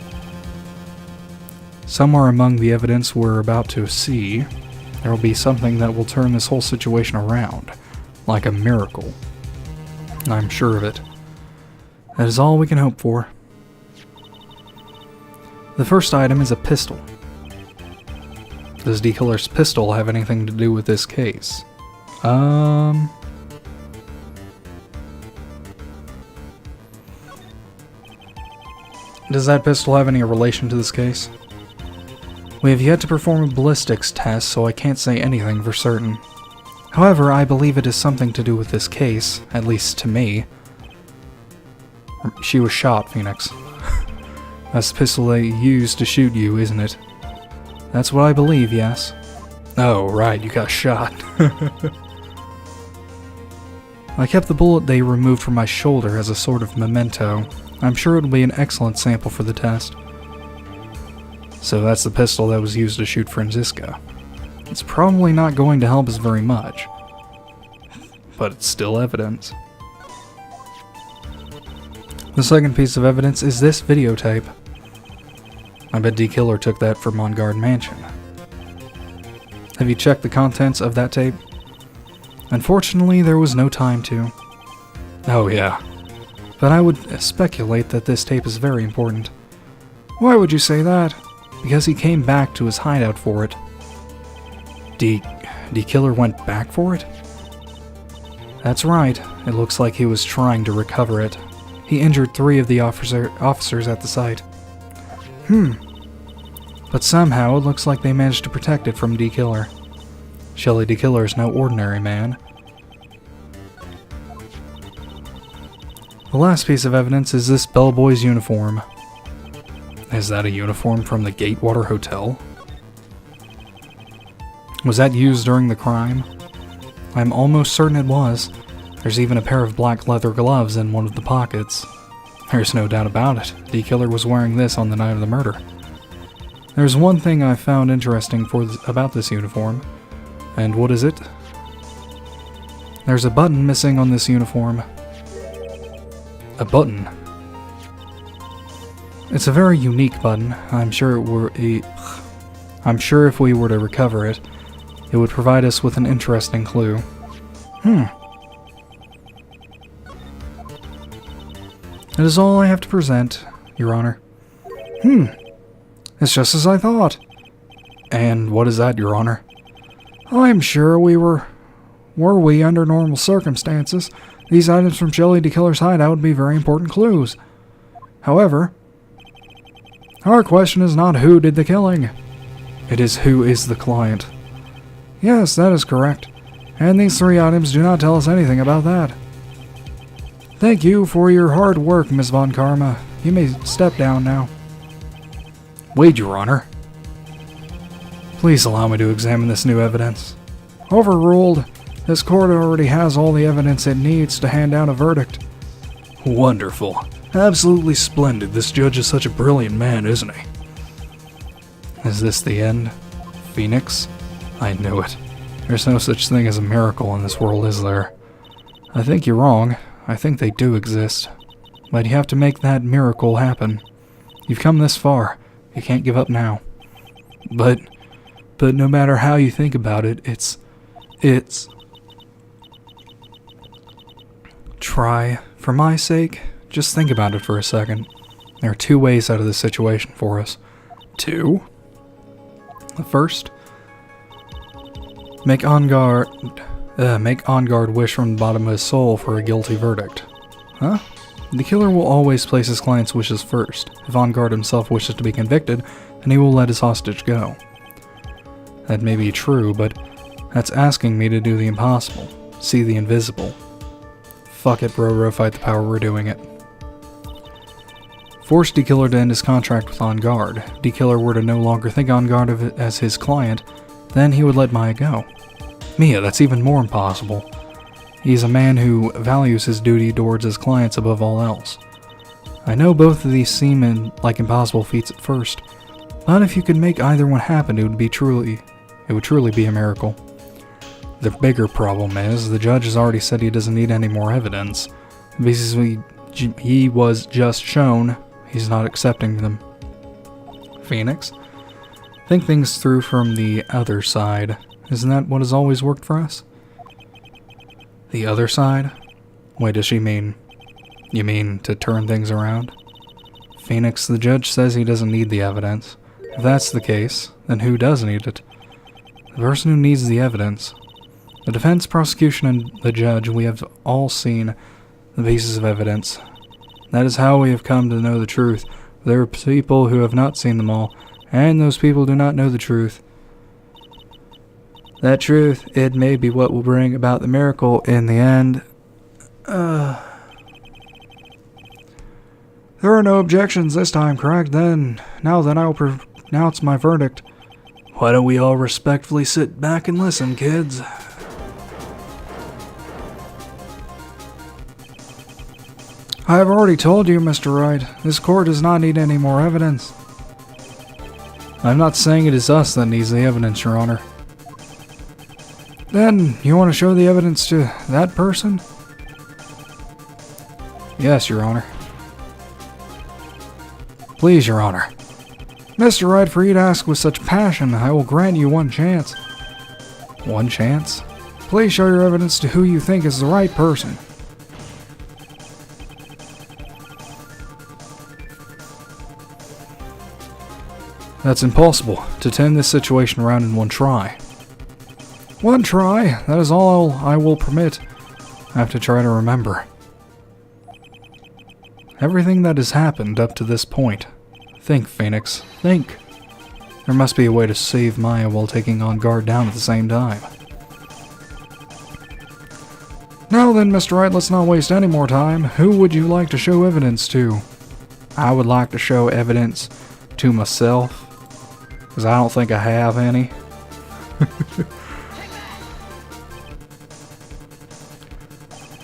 Speaker 1: Somewhere among the evidence we're about to see, there will be something that will turn this whole situation around, like a miracle. I'm sure of it. That is all we can hope for. The first item is a pistol. Does D. Killer's pistol have anything to do with this case? Does that pistol have any relation to this case? We have yet to perform a ballistics test, so I can't say anything for certain. However, I believe it is something to do with this case, at least to me. She was shot, Phoenix. That's the pistol they used to shoot you, isn't it? That's what I believe, yes. Oh, right, you got shot. I kept the bullet they removed from my shoulder as a sort of memento. I'm sure it'll be an excellent sample for the test. So that's the pistol that was used to shoot Franziska. It's probably not going to help us very much, but it's still evidence. The second piece of evidence is this videotape. I bet D. Killer took that from On Guard Mansion. Have you checked the contents of that tape? Unfortunately, there was no time to. Oh yeah. but I would speculate that this tape is very important. Why would you say that? Because he came back to his hideout for it. D Killer went back for it? That's right. It looks like he was trying to recover it. He injured 3 of the officers at the site. But somehow it looks like they managed to protect it from D Killer. Shelley D Killer is no ordinary man. The last piece of evidence is this bellboy's uniform. Is that a uniform from the Gatewater Hotel? Was that used during the crime? I'm almost certain it was. There's even a pair of black leather gloves in one of the pockets. There's no doubt about it. D Killer was wearing this on the night of the murder. There's one thing I found interesting about this uniform. And what is it? There's a button missing on this uniform. A button. It's a very unique button. I'm sure if we were to recover it, it would provide us with an interesting clue. That is all I have to present, Your Honor. It's just as I thought. And what is that, Your Honor? I'm sure were we under normal circumstances, these items from Shelley D Killer's hideout would be very important clues. However, our question is not who did the killing. It is who is the client. Yes, that is correct. And these 3 items do not tell us anything about that. Thank you for your hard work, Miss Von Karma. You may step down now. Wait, Your Honor. Please allow me to examine this new evidence. Overruled. This court already has all the evidence it needs to hand down a verdict. Wonderful. Absolutely splendid. This judge is such a brilliant man, isn't he? Is this the end? Phoenix? I knew it. There's no such thing as a miracle in this world, is there? I think you're wrong. I think they do exist. But you have to make that miracle happen. You've come this far. You can't give up now. But no matter how you think about it, it's... Try, for my sake, just think about it for a second. There are 2 ways out of this situation for us. 2? The first, make Enguarde wish from the bottom of his soul for a guilty verdict. Huh? The killer will always place his client's wishes first. If Enguarde himself wishes to be convicted, then he will let his hostage go. That may be true, but that's asking me to do the impossible. See the invisible. Fuck it, bro, fight the power, we're doing it. Force D Killer to end his contract with Enguarde. D Killer were to no longer think Enguarde as his client, then he would let Maya go. Mia, that's even more impossible. He's a man who values his duty towards his clients above all else. I know both of these seem like impossible feats at first, but if you could make either one happen, it would truly be a miracle. The bigger problem is, the judge has already said he doesn't need any more evidence. Basically, he was just shown, he's not accepting them. Phoenix? Think things through from the other side. Isn't that what has always worked for us? The other side? What does she mean? You mean to turn things around? Phoenix, the judge says he doesn't need the evidence. If that's the case, then who does need it? The person who needs the evidence. The defense, prosecution, and the judge, we have all seen the pieces of evidence. That is how we have come to know the truth. There are people who have not seen them all, and those people do not know the truth. That truth, it may be what will bring about the miracle in the end. There are no objections this time, correct? Now then I will pronounce my verdict. Why don't we all respectfully sit back and listen, kids? I have already told you, Mr. Wright, this court does not need any more evidence. I'm not saying it is us that needs the evidence, Your Honor. Then, you want to show the evidence to that person? Yes, Your Honor. Please, Your Honor. Mr. Wright, for you to ask with such passion, I will grant you one chance. One chance? Please show your evidence to who you think is the right person. That's impossible, to turn this situation around in one try. One try? That is all I will permit. I have to try to remember. Everything that has happened up to this point. Think, Phoenix. Think. There must be a way to save Maya while taking on guard down at the same time. Now then, Mr. Wright, let's not waste any more time. Who would you like to show evidence to? I would like to show evidence to myself, because I don't think I have any.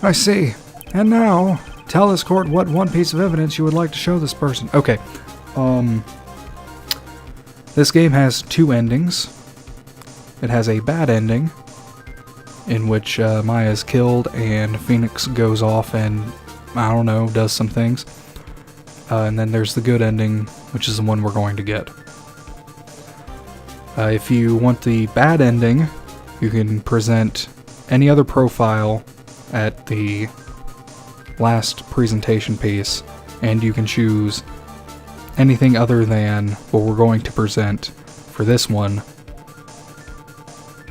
Speaker 1: I see. And now, tell this court what one piece of evidence you would like to show this person. Okay. This game has two endings. It has a bad ending, in which Maya is killed and Phoenix goes off and, I don't know, does some things. And then there's the good ending, which is the one we're going to get. If you want the bad ending, you can present any other profile at the last presentation piece, and you can choose anything other than what we're going to present for this one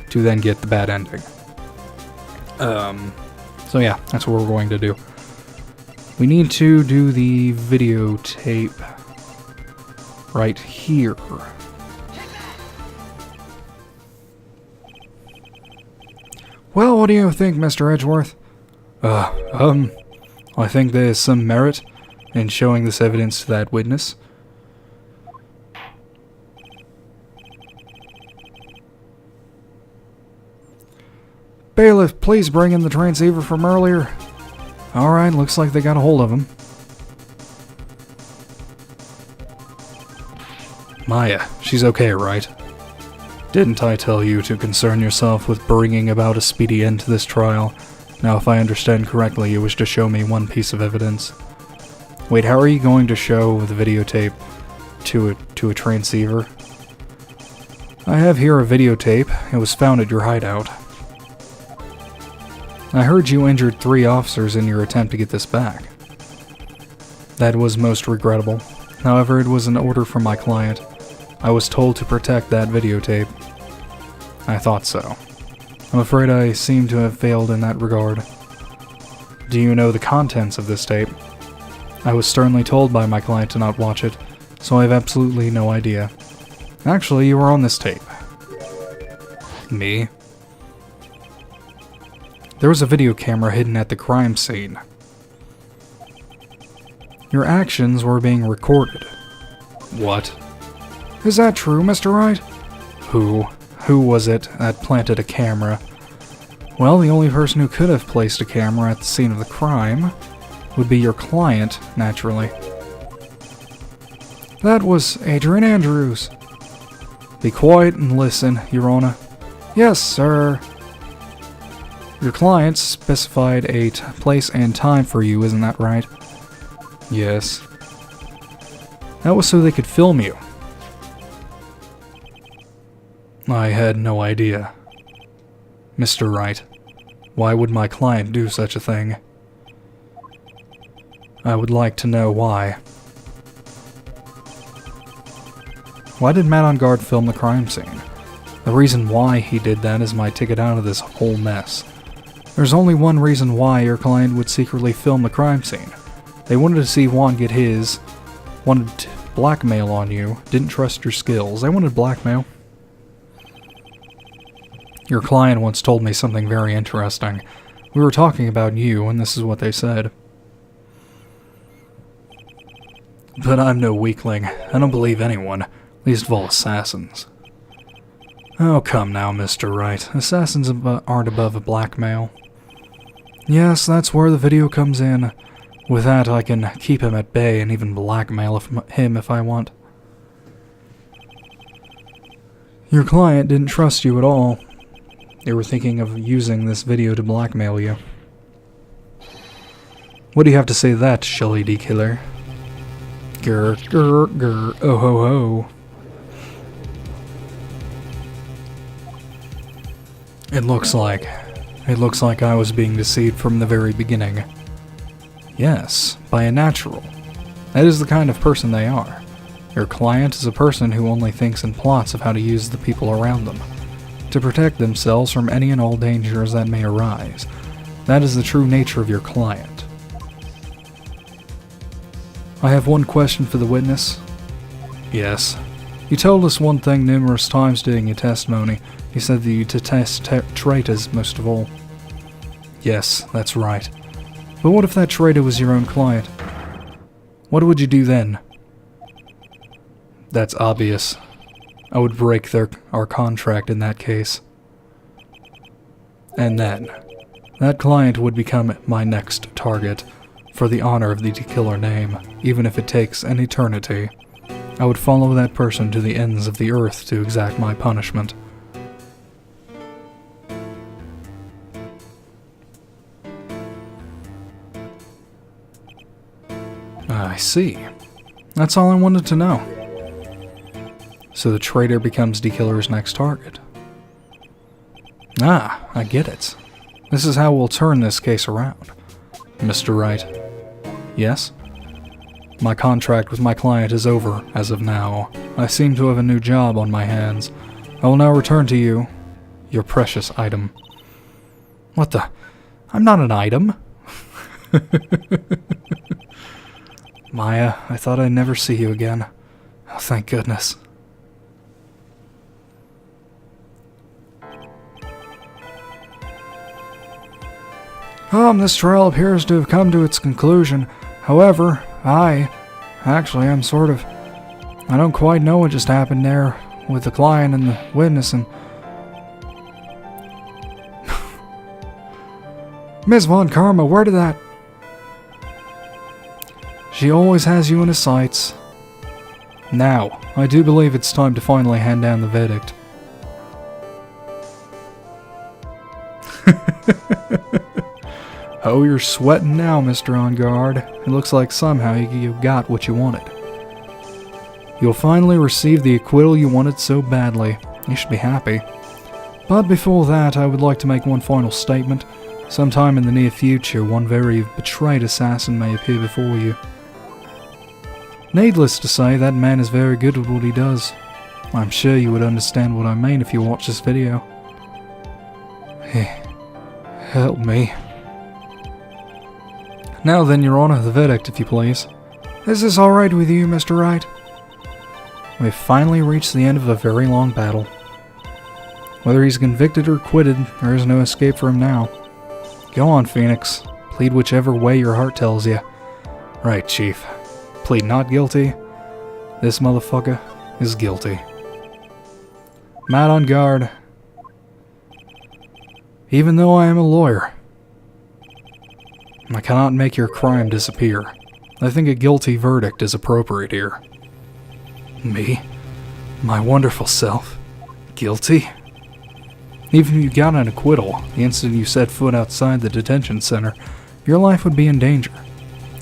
Speaker 1: to then get the bad ending. So yeah, that's what we're going to do. We need to do the videotape right here. Well, what do you think, Mr. Edgeworth? I think there is some merit in showing this evidence to that witness. Bailiff, please bring in the transceiver from earlier. Alright, looks like they got a hold of him. Maya, she's okay, right? Didn't I tell you to concern yourself with bringing about a speedy end to this trial? Now, if I understand correctly, you wish to show me one piece of evidence. Wait, how are you going to show the videotape to a transceiver? I have here a videotape. It was found at your hideout. I heard you injured 3 officers in your attempt to get this back. That was most regrettable. However, it was an order from my client. I was told to protect that videotape. I thought so. I'm afraid I seem to have failed in that regard. Do you know the contents of this tape? I was sternly told by my client to not watch it, so I have absolutely no idea. Actually, you were on this tape. Me? There was a video camera hidden at the crime scene. Your actions were being recorded. What? Is that true, Mr. Wright? Who was it that planted a camera? Well, the only person who could have placed a camera at the scene of the crime would be your client, naturally. That was Adrian Andrews. Be quiet and listen, Your Honor. Yes, sir. Your client specified a place and time for you, isn't that right? Yes. That was so they could film you. I had no idea. Mr. Wright, why would my client do such a thing? I would like to know why. Why did Matt on Guard film the crime scene? The reason why he did that is my ticket out of this whole mess. There's only one reason why your client would secretly film the crime scene. They wanted to see Juan get his, wanted blackmail on you, didn't trust your skills. They wanted blackmail. Your client once told me something very interesting. We were talking about you, and this is what they said. But I'm no weakling. I don't believe anyone, least of all assassins. Oh, come now, Mr. Wright. Assassins aren't above a blackmail. Yes, that's where the video comes in. With that, I can keep him at bay and even blackmail him if I want. Your client didn't trust you at all. They were thinking of using this video to blackmail you. What do you have to say to that, Shelley D. Killer? Grr, grr, grr, oh ho ho. It looks like I was being deceived from the very beginning. Yes, by a natural. That is the kind of person they are. Your client is a person who only thinks and plots of how to use the people around them, to protect themselves from any and all dangers that may arise. That is the true nature of your client. I have one question for the witness. Yes. You told us one thing numerous times during your testimony. You said that you detest traitors most of all. Yes, that's right. But what if that traitor was your own client? What would you do then? That's obvious. I would break our contract in that case. And then, that client would become my next target, for the honor of the killer name, even if it takes an eternity. I would follow that person to the ends of the earth to exact my punishment. I see. That's all I wanted to know. So the traitor becomes the killer's next target. Ah, I get it. This is how we'll turn this case around. Mr. Wright. Yes? My contract with my client is over as of now. I seem to have a new job on my hands. I will now return to you your precious item. What the? I'm not an item. Maya, I thought I'd never see you again. Oh, thank goodness. This trial appears to have come to its conclusion. However, I don't quite know what just happened there with the client and the witness and... Ms. Von Karma, where did that... She always has you in her sights. Now, I do believe it's time to finally hand down the verdict. Oh, you're sweating now, Mr. On Guard. It looks like somehow you got what you wanted. You'll finally receive the acquittal you wanted so badly. You should be happy. But before that, I would like to make one final statement. Sometime in the near future, one very betrayed assassin may appear before you. Needless to say, that man is very good at what he does. I'm sure you would understand what I mean if you watch this video. Help me. Now then, Your Honor, the verdict, if you please. Is this alright with you, Mr. Wright? We've finally reached the end of a very long battle. Whether he's convicted or acquitted, there is no escape for him now. Go on, Phoenix. Plead whichever way your heart tells you. Right, Chief. Plead not guilty. This motherfucker is guilty. Matt on guard. Even though I am a lawyer, I cannot make your crime disappear. I think a guilty verdict is appropriate here. Me? My wonderful self? Guilty? Even if you got an acquittal, the instant you set foot outside the detention center, your life would be in danger.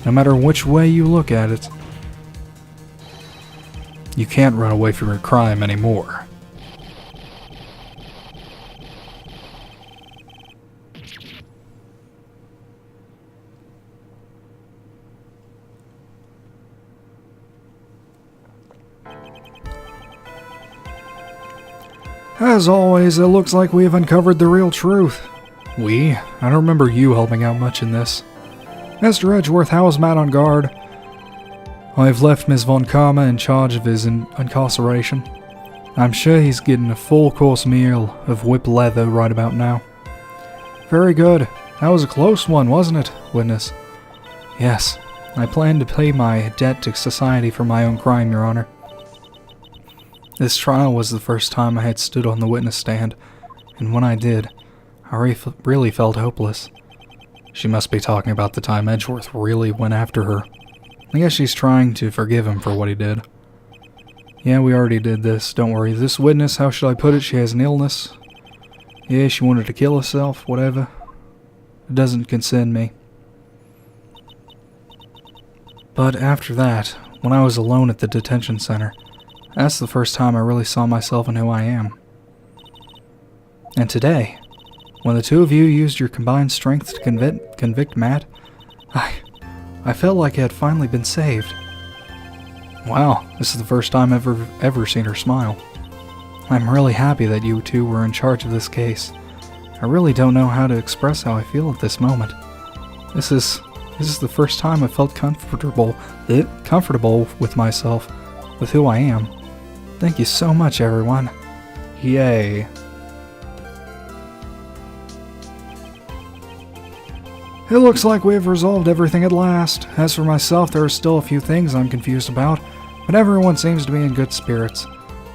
Speaker 1: No matter which way you look at it. You can't run away from your crime anymore. As always, it looks like we have uncovered the real truth. We? I don't remember you helping out much in this. Mr. Edgeworth, how is Matt on guard? I have left Ms. Von Karma in charge of his incarceration. I'm sure he's getting a full-course meal of whipped leather right about now. Very good. That was a close one, wasn't it, witness? Yes. I plan to pay my debt to society for my own crime, Your Honor. This trial was the first time I had stood on the witness stand, and when I did, I really felt hopeless. She must be talking about the time Edgeworth really went after her. I guess she's trying to forgive him for what he did. Yeah, we already did this, don't worry. This witness, how should I put it, she has an illness. Yeah, she wanted to kill herself, whatever. It doesn't concern me. But after that, when I was alone at the detention center, that's the first time I really saw myself and who I am. And today, when the two of you used your combined strength to convict Matt, I felt like I had finally been saved. Wow, this is the first time I've ever seen her smile. I'm really happy that you two were in charge of this case. I really don't know how to express how I feel at this moment. This is the first time I felt comfortable with myself, with who I am. Thank you so much, everyone. Yay. It looks like we have resolved everything at last. As for myself, there are still a few things I'm confused about, but everyone seems to be in good spirits,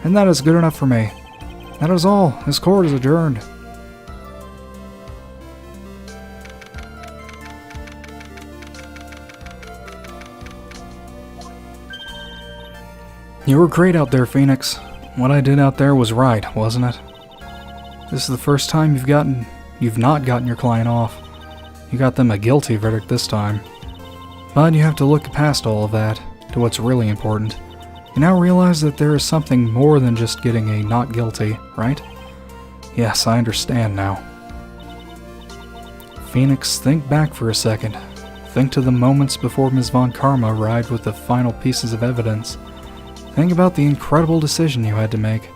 Speaker 1: and that is good enough for me. That is all. This court is adjourned. You were great out there, Phoenix. What I did out there was right, wasn't it? This is the first time you've not gotten your client off. You got them a guilty verdict this time. But you have to look past all of that, to what's really important. You now realize that there is something more than just getting a not guilty, right? Yes, I understand now. Phoenix, think back for a second. Think to the moments before Ms. Von Karma arrived with the final pieces of evidence. Think about the incredible decision you had to make.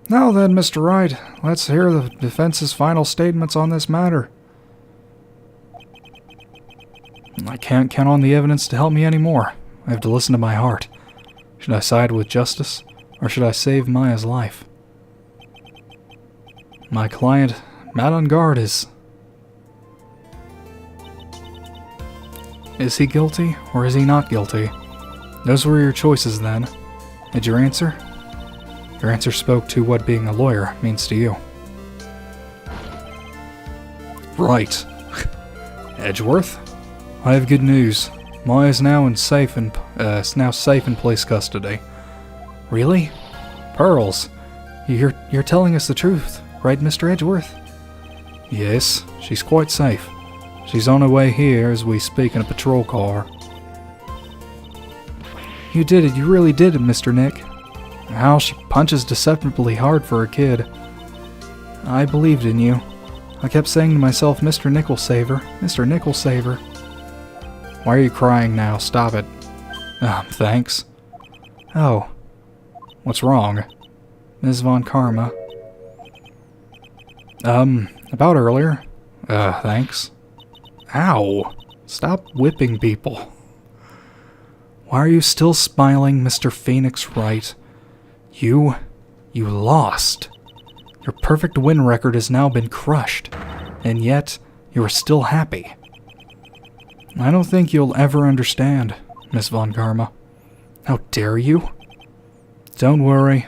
Speaker 1: Now then, Mr. Wright, let's hear the defense's final statements on this matter. I can't count on the evidence to help me anymore. I have to listen to my heart. Should I side with justice, or should I save Maya's life? My client, Matt on guard, is he guilty, or is he not guilty? Those were your choices then. And your answer? Your answer spoke to what being a lawyer means to you. Right. Edgeworth? I have good news. Maya is now safe in police custody. Really? Pearls? You're telling us the truth, right, Mr. Edgeworth? Yes, she's quite safe. She's on her way here as we speak in a patrol car. You did it. You really did it, Mr. Nick. How she punches deceptively hard for a kid. I believed in you. I kept saying to myself, Mr. Nick will save her. Mr. Nick will save her. Why are you crying now? Stop it. Thanks. Oh. What's wrong? Ms. Von Karma. About earlier. Thanks. Ow! Stop whipping people. Why are you still smiling, Mr. Phoenix Wright? You lost. Your perfect win record has now been crushed, and yet you are still happy. I don't think you'll ever understand, Miss Von Karma. How dare you? Don't worry.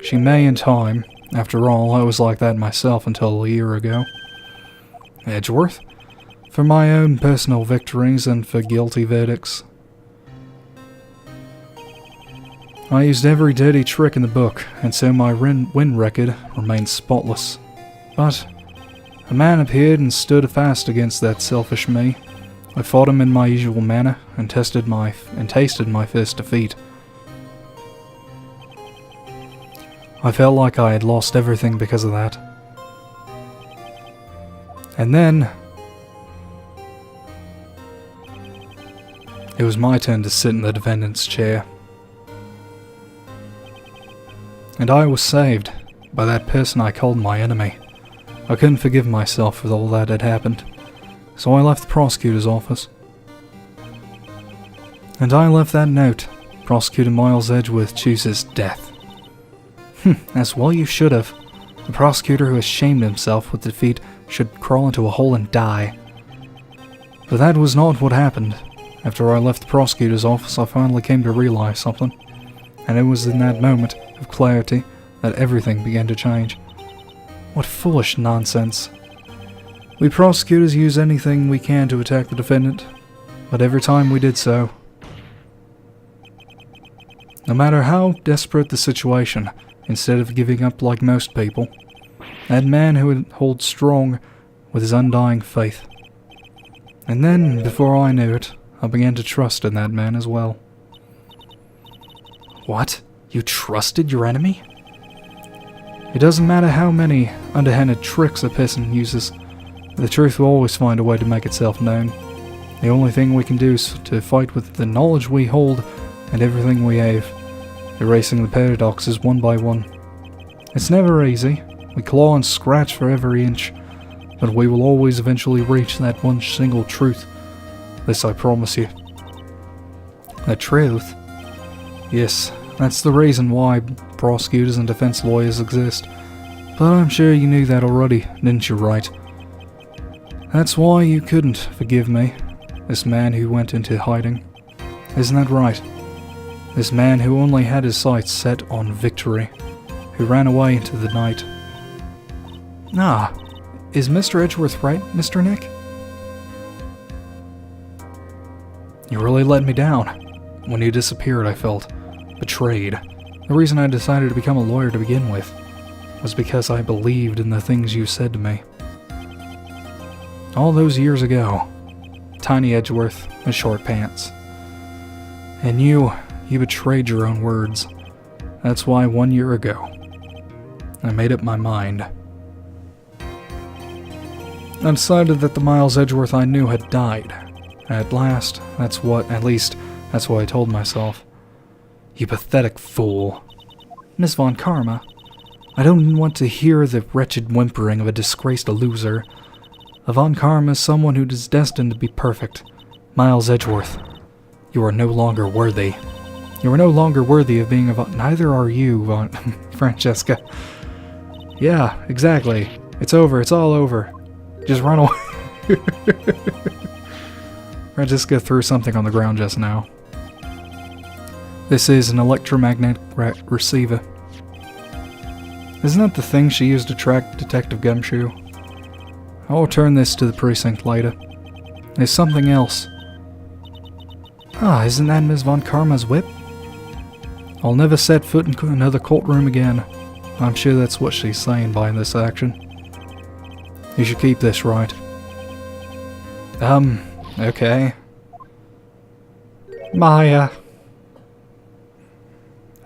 Speaker 1: She may in time. After all, I was like that myself until a year ago. Edgeworth? For my own personal victories and for guilty verdicts. I used every dirty trick in the book, and so my win record remains spotless. But a man appeared and stood fast against that selfish me. I fought him in my usual manner and tasted my first defeat. I felt like I had lost everything because of that. And then it was my turn to sit in the defendant's chair. And I was saved by that person I called my enemy. I couldn't forgive myself for all that had happened, so I left the prosecutor's office. And I left that note. Prosecutor Miles Edgeworth chooses death. As well you should have. The prosecutor who has shamed himself with defeat should crawl into a hole and die. But that was not what happened. After I left the prosecutor's office, I finally came to realize something. And it was in that moment of clarity that everything began to change. What foolish nonsense. We prosecutors use anything we can to attack the defendant, but every time we did so, no matter how desperate the situation, instead of giving up like most people, that man who would hold strong with his undying faith. And then, before I knew it, I began to trust in that man as well. What? You trusted your enemy? It doesn't matter how many underhanded tricks a person uses, the truth will always find a way to make itself known. The only thing we can do is to fight with the knowledge we hold and everything we have, erasing the paradoxes one by one. It's never easy. We claw and scratch for every inch, but we will always eventually reach that one single truth. This I promise you. The truth? Yes, that's the reason why prosecutors and defense lawyers exist. But I'm sure you knew that already, didn't you, right? That's why you couldn't forgive me. This man who went into hiding. Isn't that right? This man who only had his sights set on victory. Who ran away into the night. Ah, is Mr. Edgeworth right, Mr. Nick? You really let me down. When you disappeared, I felt betrayed. The reason I decided to become a lawyer to begin with was because I believed in the things you said to me. All those years ago, Tiny Edgeworth with short pants. And you betrayed your own words. That's why 1 year ago, I made up my mind. I decided that the Miles Edgeworth I knew had died. At least, that's what I told myself. You pathetic fool. Miss Von Karma, I don't want to hear the wretched whimpering of a disgraced loser. A Von Karma is someone who is destined to be perfect. Miles Edgeworth, you are no longer worthy. You are no longer worthy of being a Von... Neither are you, Von... Francesca. Yeah, exactly. It's over. It's all over. Just run away. Francesca threw something on the ground just now. This is an electromagnetic receiver. Isn't that the thing she used to track Detective Gumshoe? I will turn this to the precinct later. There's something else. Ah, isn't that Ms. Von Karma's whip? I'll never set foot in another courtroom again. I'm sure that's what she's saying by this action. You should keep this, right? Okay. Maya.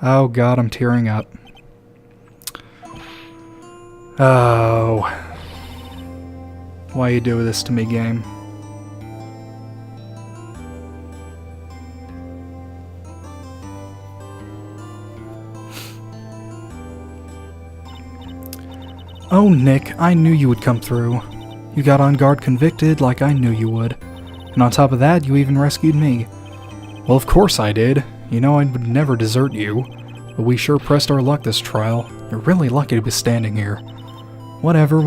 Speaker 1: Oh god, I'm tearing up. Oh. Why you do this to me, game? Oh, Nick, I knew you would come through. You got on guard convicted like I knew you would. And on top of that, you even rescued me. Well, of course I did. You know I would never desert you. But we sure pressed our luck this trial. You're really lucky to be standing here. Whatever.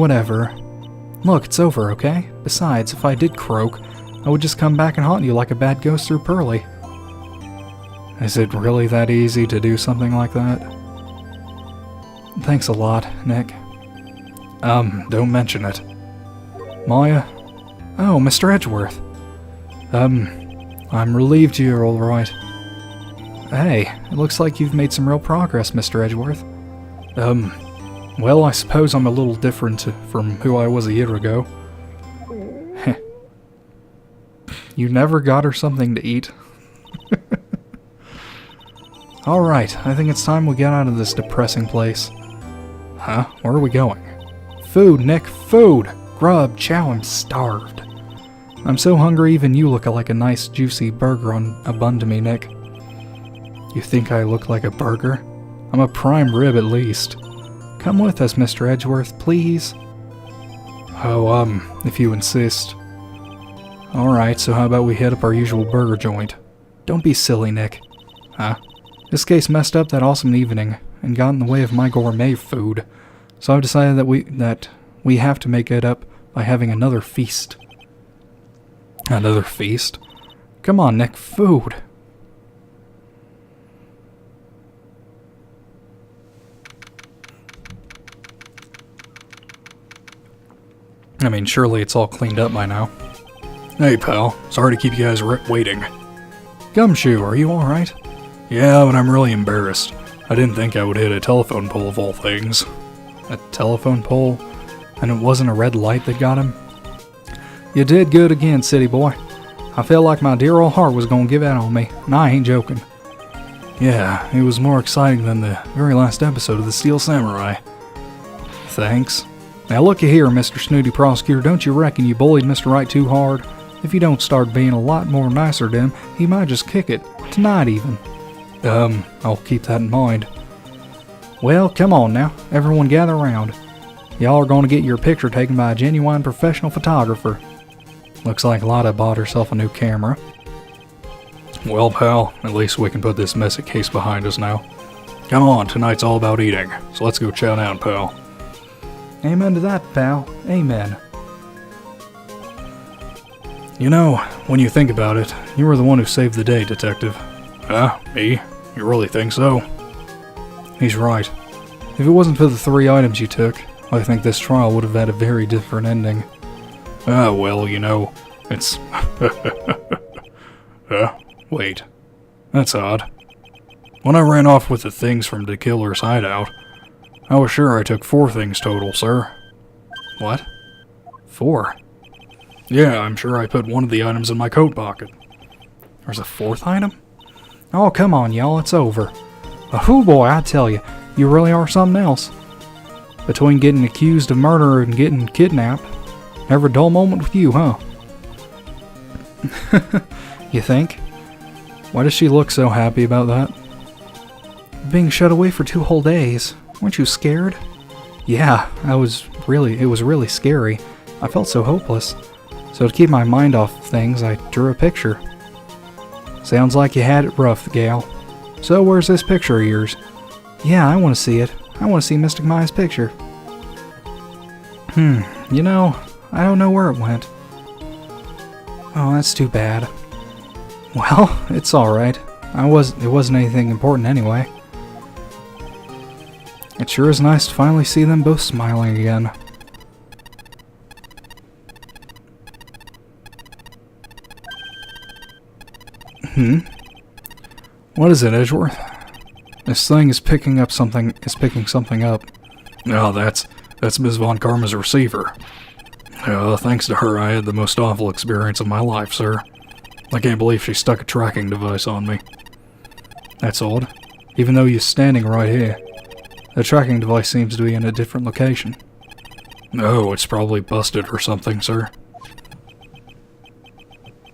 Speaker 1: Look, it's over, okay? Besides, if I did croak, I would just come back and haunt you like a bad ghost through Pearly. Is it really that easy to do something like that? Thanks a lot, Nick. Don't mention it. Maya? Oh, Mr. Edgeworth. I'm relieved you're alright. Hey, it looks like you've made some real progress, Mr. Edgeworth. Well, I suppose I'm a little different from who I was a year ago. You never got her something to eat? Alright, I think it's time we get out of this depressing place. Huh? Where are we going? Food, Nick, food! Grub, chow, I'm starved. I'm so hungry even you look like a nice juicy burger on a bun to me, Nick. You think I look like a burger? I'm a prime rib at least. Come with us, Mr. Edgeworth, please. Oh, if you insist. Alright, so how about we hit up our usual burger joint? Don't be silly, Nick. Huh? This case messed up that awesome evening and got in the way of my gourmet food. So I've decided that we have to make it up by having another feast. Another feast? Come on, Nick, food! I mean, surely it's all cleaned up by now. Hey, pal. Sorry to keep you guys waiting. Gumshoe, are you alright? Yeah, but I'm really embarrassed. I didn't think I would hit a telephone pole of all things. A telephone pole? And it wasn't a red light that got him? You did good again, city boy. I felt like my dear old heart was gonna give out on me, and I ain't joking. Yeah, it was more exciting than the very last episode of The Steel Samurai. Thanks. Now looky here, Mr. Snooty Prosecutor, don't you reckon you bullied Mr. Wright too hard? If you don't start being a lot more nicer to him, he might just kick it. Tonight even.
Speaker 2: I'll keep that in mind.
Speaker 1: Well, come on now. Everyone gather around. Y'all are going to get your picture taken by a genuine professional photographer.
Speaker 2: Looks like Lotta bought herself a new camera. Well, pal, at least we can put this messy case behind us now. Come on, tonight's all about eating, so let's go chow down, pal.
Speaker 1: Amen to that, pal. Amen.
Speaker 2: You know, when you think about it, you were the one who saved the day, Detective. Huh? Me? You really think so?
Speaker 1: He's right. If it wasn't for the 3 items you took, I think this trial would have had a very different ending.
Speaker 2: Well, you know, it's... wait. That's odd. When I ran off with the things from the killer's hideout, I was sure I took 4 things total, sir.
Speaker 1: What? 4?
Speaker 2: Yeah, I'm sure I put one of the items in my coat pocket.
Speaker 1: There's a 4th item? Oh, come on, y'all, it's over. Oh boy, I tell you, you really are something else. Between getting accused of murder and getting kidnapped, never a dull moment with you, huh? You think? Why does she look so happy about that? Being shut away for 2 whole days. Weren't you scared? Yeah, it was really scary. I felt so hopeless. So to keep my mind off of things, I drew a picture. Sounds like you had it rough, gal. So where's this picture of yours? Yeah, I want to see it. I want to see Mystic Maya's picture. You know, I don't know where it went. Oh, that's too bad. Well, it's alright. It wasn't anything important anyway. It sure is nice to finally see them both smiling again.
Speaker 2: What is it, Edgeworth?
Speaker 1: This thing is picking something up.
Speaker 2: Oh, that's Ms. Von Karma's receiver. Thanks to her, I had the most awful experience of my life, sir. I can't believe she stuck a tracking device on me.
Speaker 1: That's odd. Even though you're standing right here, the tracking device seems to be in a different location.
Speaker 2: Oh, it's probably busted or something, sir.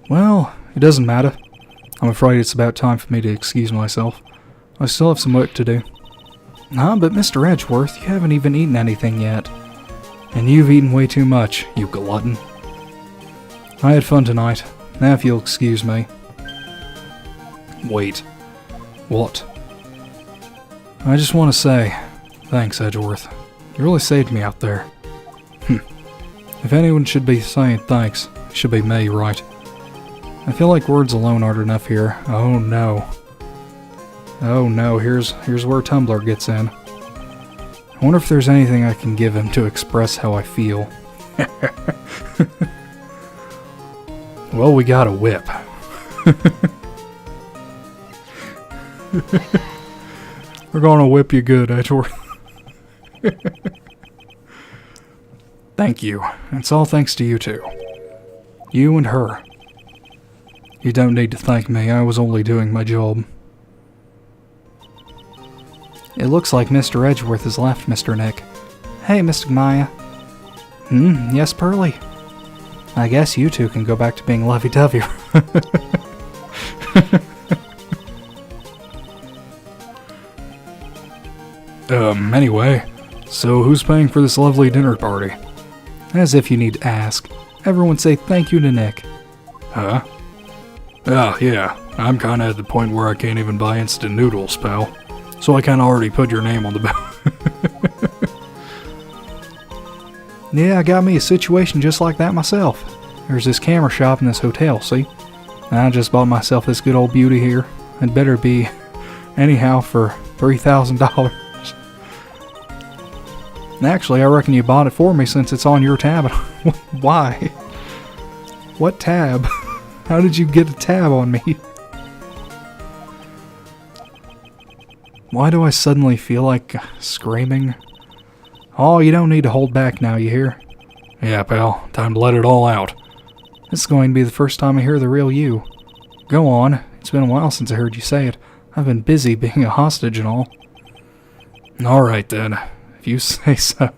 Speaker 1: Well, it doesn't matter. I'm afraid it's about time for me to excuse myself. I still have some work to do. But Mr. Edgeworth, you haven't even eaten anything yet. And you've eaten way too much, you glutton. I had fun tonight. Now if you'll excuse me.
Speaker 2: Wait.
Speaker 1: What? I just want to say, thanks, Edgeworth. You really saved me out there. If anyone should be saying thanks, it should be me, right? I feel like words alone aren't enough here. Oh no. Oh no, here's where Tumblr gets in. I wonder if there's anything I can give him to express how I feel. Well, we got a whip. We're gonna whip you good, Edgeworth. Thank you. It's all thanks to you two. You and her. You don't need to thank me, I was only doing my job. It looks like Mr. Edgeworth has left, Mr. Nick. Hey, Mystic Maya. Yes, Pearly? I guess you two can go back to being lovey-dovey.
Speaker 2: Anyway, so who's paying for this lovely dinner party?
Speaker 1: As if you need to ask. Everyone say thank you to Nick.
Speaker 2: Huh? Oh, yeah, I'm kinda at the point where I can't even buy instant noodles, pal. So I kinda already put your name on the bill.
Speaker 1: Yeah, I got me a situation just like that myself. There's this camera shop in this hotel, see? And I just bought myself this good old beauty here. It better be anyhow for $3,000. Actually, I reckon you bought it for me since it's on your tab. Why? What tab? How did you get a tab on me? Why do I suddenly feel like screaming? Oh, you don't need to hold back now, you hear?
Speaker 2: Yeah, pal, time to let it all out.
Speaker 1: This is going to be the first time I hear the real you. Go on, it's been a while since I heard you say it. I've been busy being a hostage and all.
Speaker 2: Alright then,
Speaker 1: if you say so.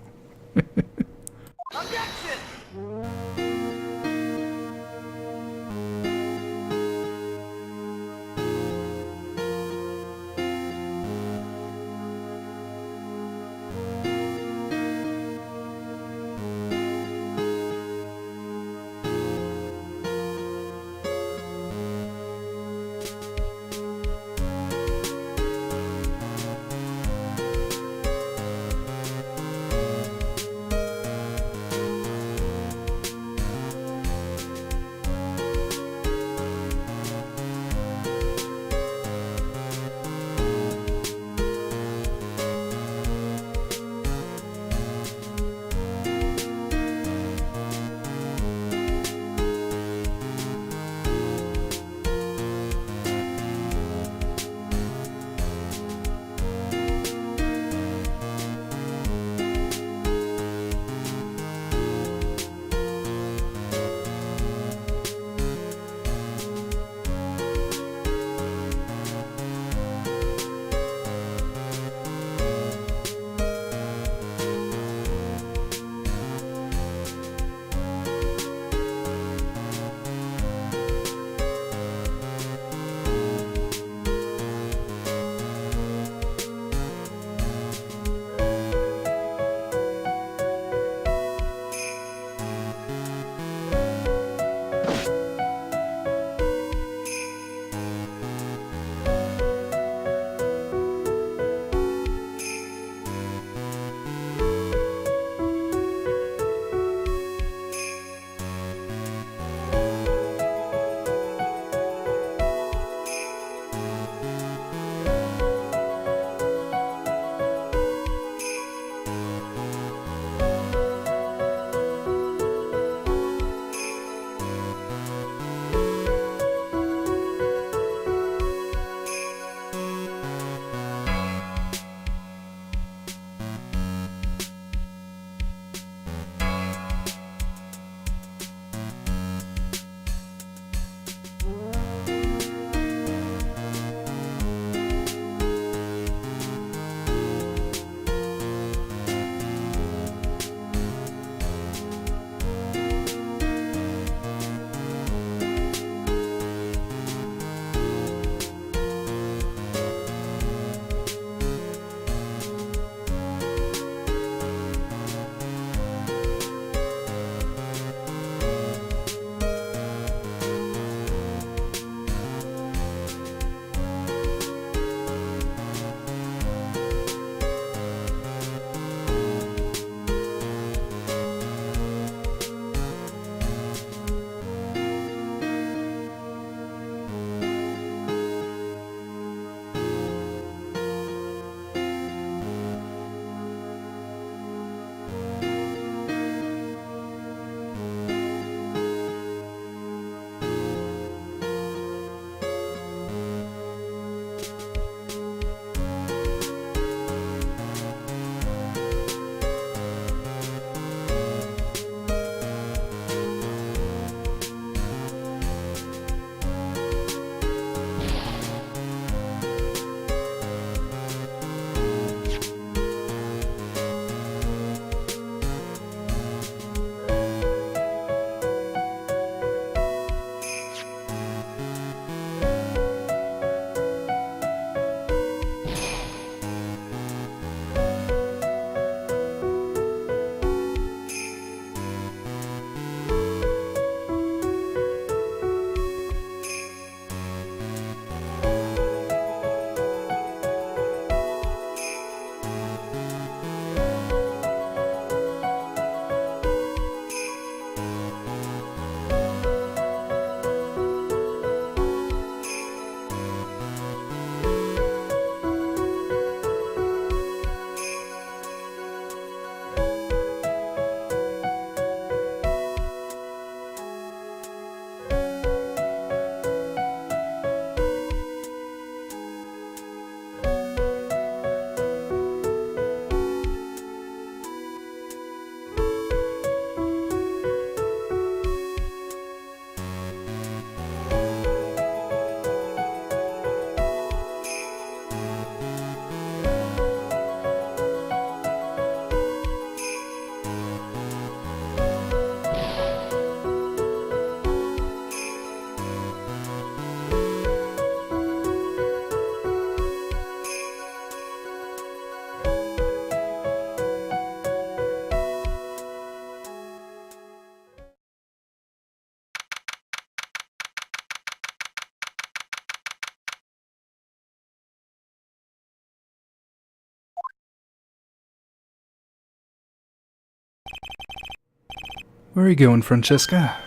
Speaker 1: Where are you going, Francesca?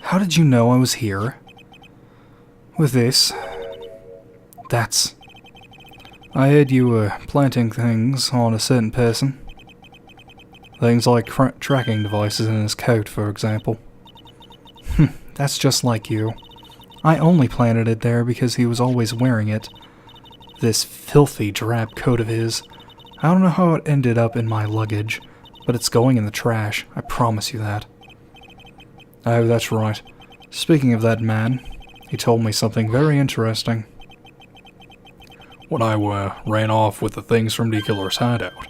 Speaker 1: How did you know I was here? With this? I heard you were planting things on a certain person. Things like tracking devices in his coat, for example. That's just like you. I only planted it there because he was always wearing it. This filthy, drab coat of his. I don't know how it ended up in my luggage, but it's going in the trash, I promise you that. Oh, that's right. Speaking of that man, he told me something very interesting.
Speaker 2: When I ran off with the things from the killer's hideout,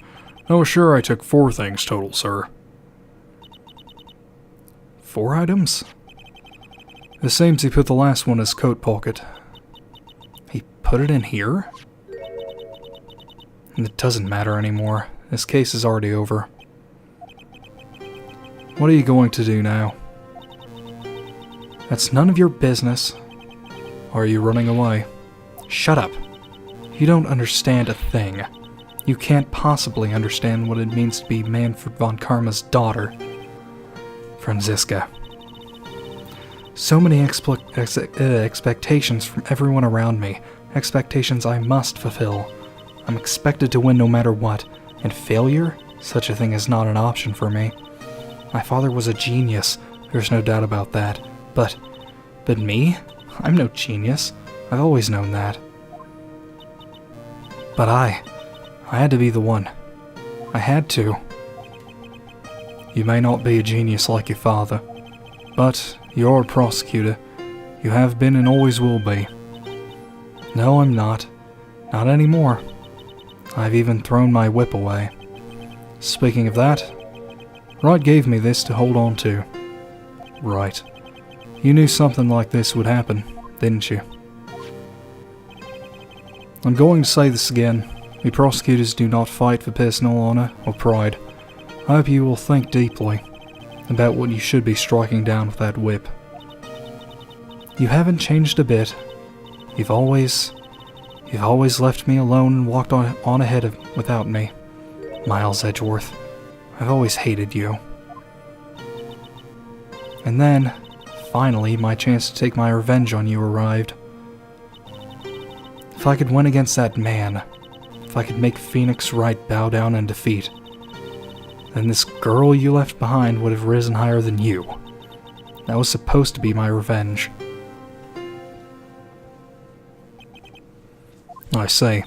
Speaker 2: I was sure I took 4 things total, sir.
Speaker 1: 4 items? It seems he put the last one in his coat pocket. He put it in here? And it doesn't matter anymore. This case is already over. What are you going to do now? That's none of your business. Or are you running away? Shut up. You don't understand a thing. You can't possibly understand what it means to be Manfred von Karma's daughter. Franziska. So many expectations from everyone around me. Expectations I must fulfill. I'm expected to win no matter what. And failure? Such a thing is not an option for me. My father was a genius. There's no doubt about that. But me? I'm no genius. I've always known that. But I had to be the one. I had to. You may not be a genius like your father, but you're a prosecutor. You have been and always will be. No, I'm not. Not anymore. I've even thrown my whip away. Speaking of that, Wright gave me this to hold on to. Right. You knew something like this would happen, didn't you? I'm going to say this again. We prosecutors do not fight for personal honor or pride. I hope you will think deeply about what you should be striking down with that whip. You haven't changed a bit. You've always left me alone and walked on ahead without me. Miles Edgeworth, I've always hated you. And then, finally, my chance to take my revenge on you arrived. If I could win against that man, if I could make Phoenix Wright bow down in defeat, then this girl you left behind would have risen higher than you. That was supposed to be my revenge. I say,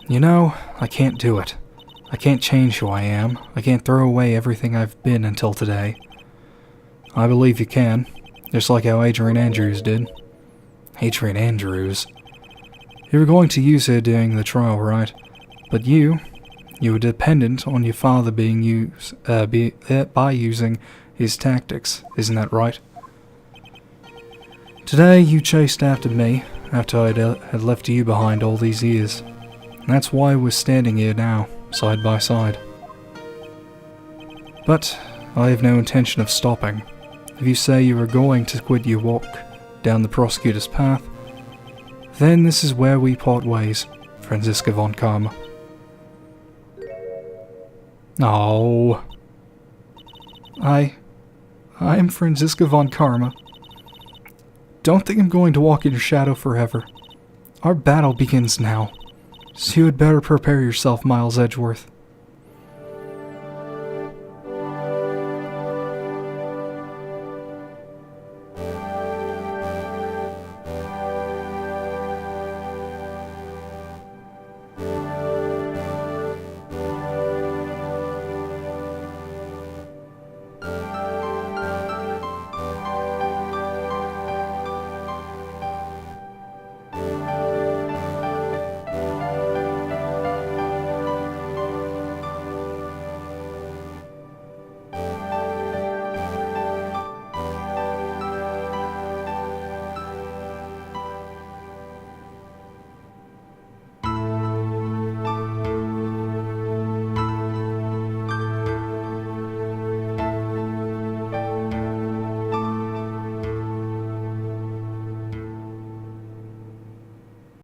Speaker 1: you know, I can't do it. I can't change who I am. I can't throw away everything I've been until today. I believe you can, just like how Adrian Andrews did. Adrian Andrews? You were going to use her during the trial, right? But you were dependent on your father being by using his tactics, isn't that right? Today you chased after me, after I had left you behind all these years. And that's why we're standing here now, side by side. But I have no intention of stopping. If you say you are going to quit your walk down the prosecutor's path, then this is where we part ways, Franziska von Karma. Oh. I'm Franziska von Karma. Don't think I'm going to walk in your shadow forever. Our battle begins now, so you had better prepare yourself, Miles Edgeworth.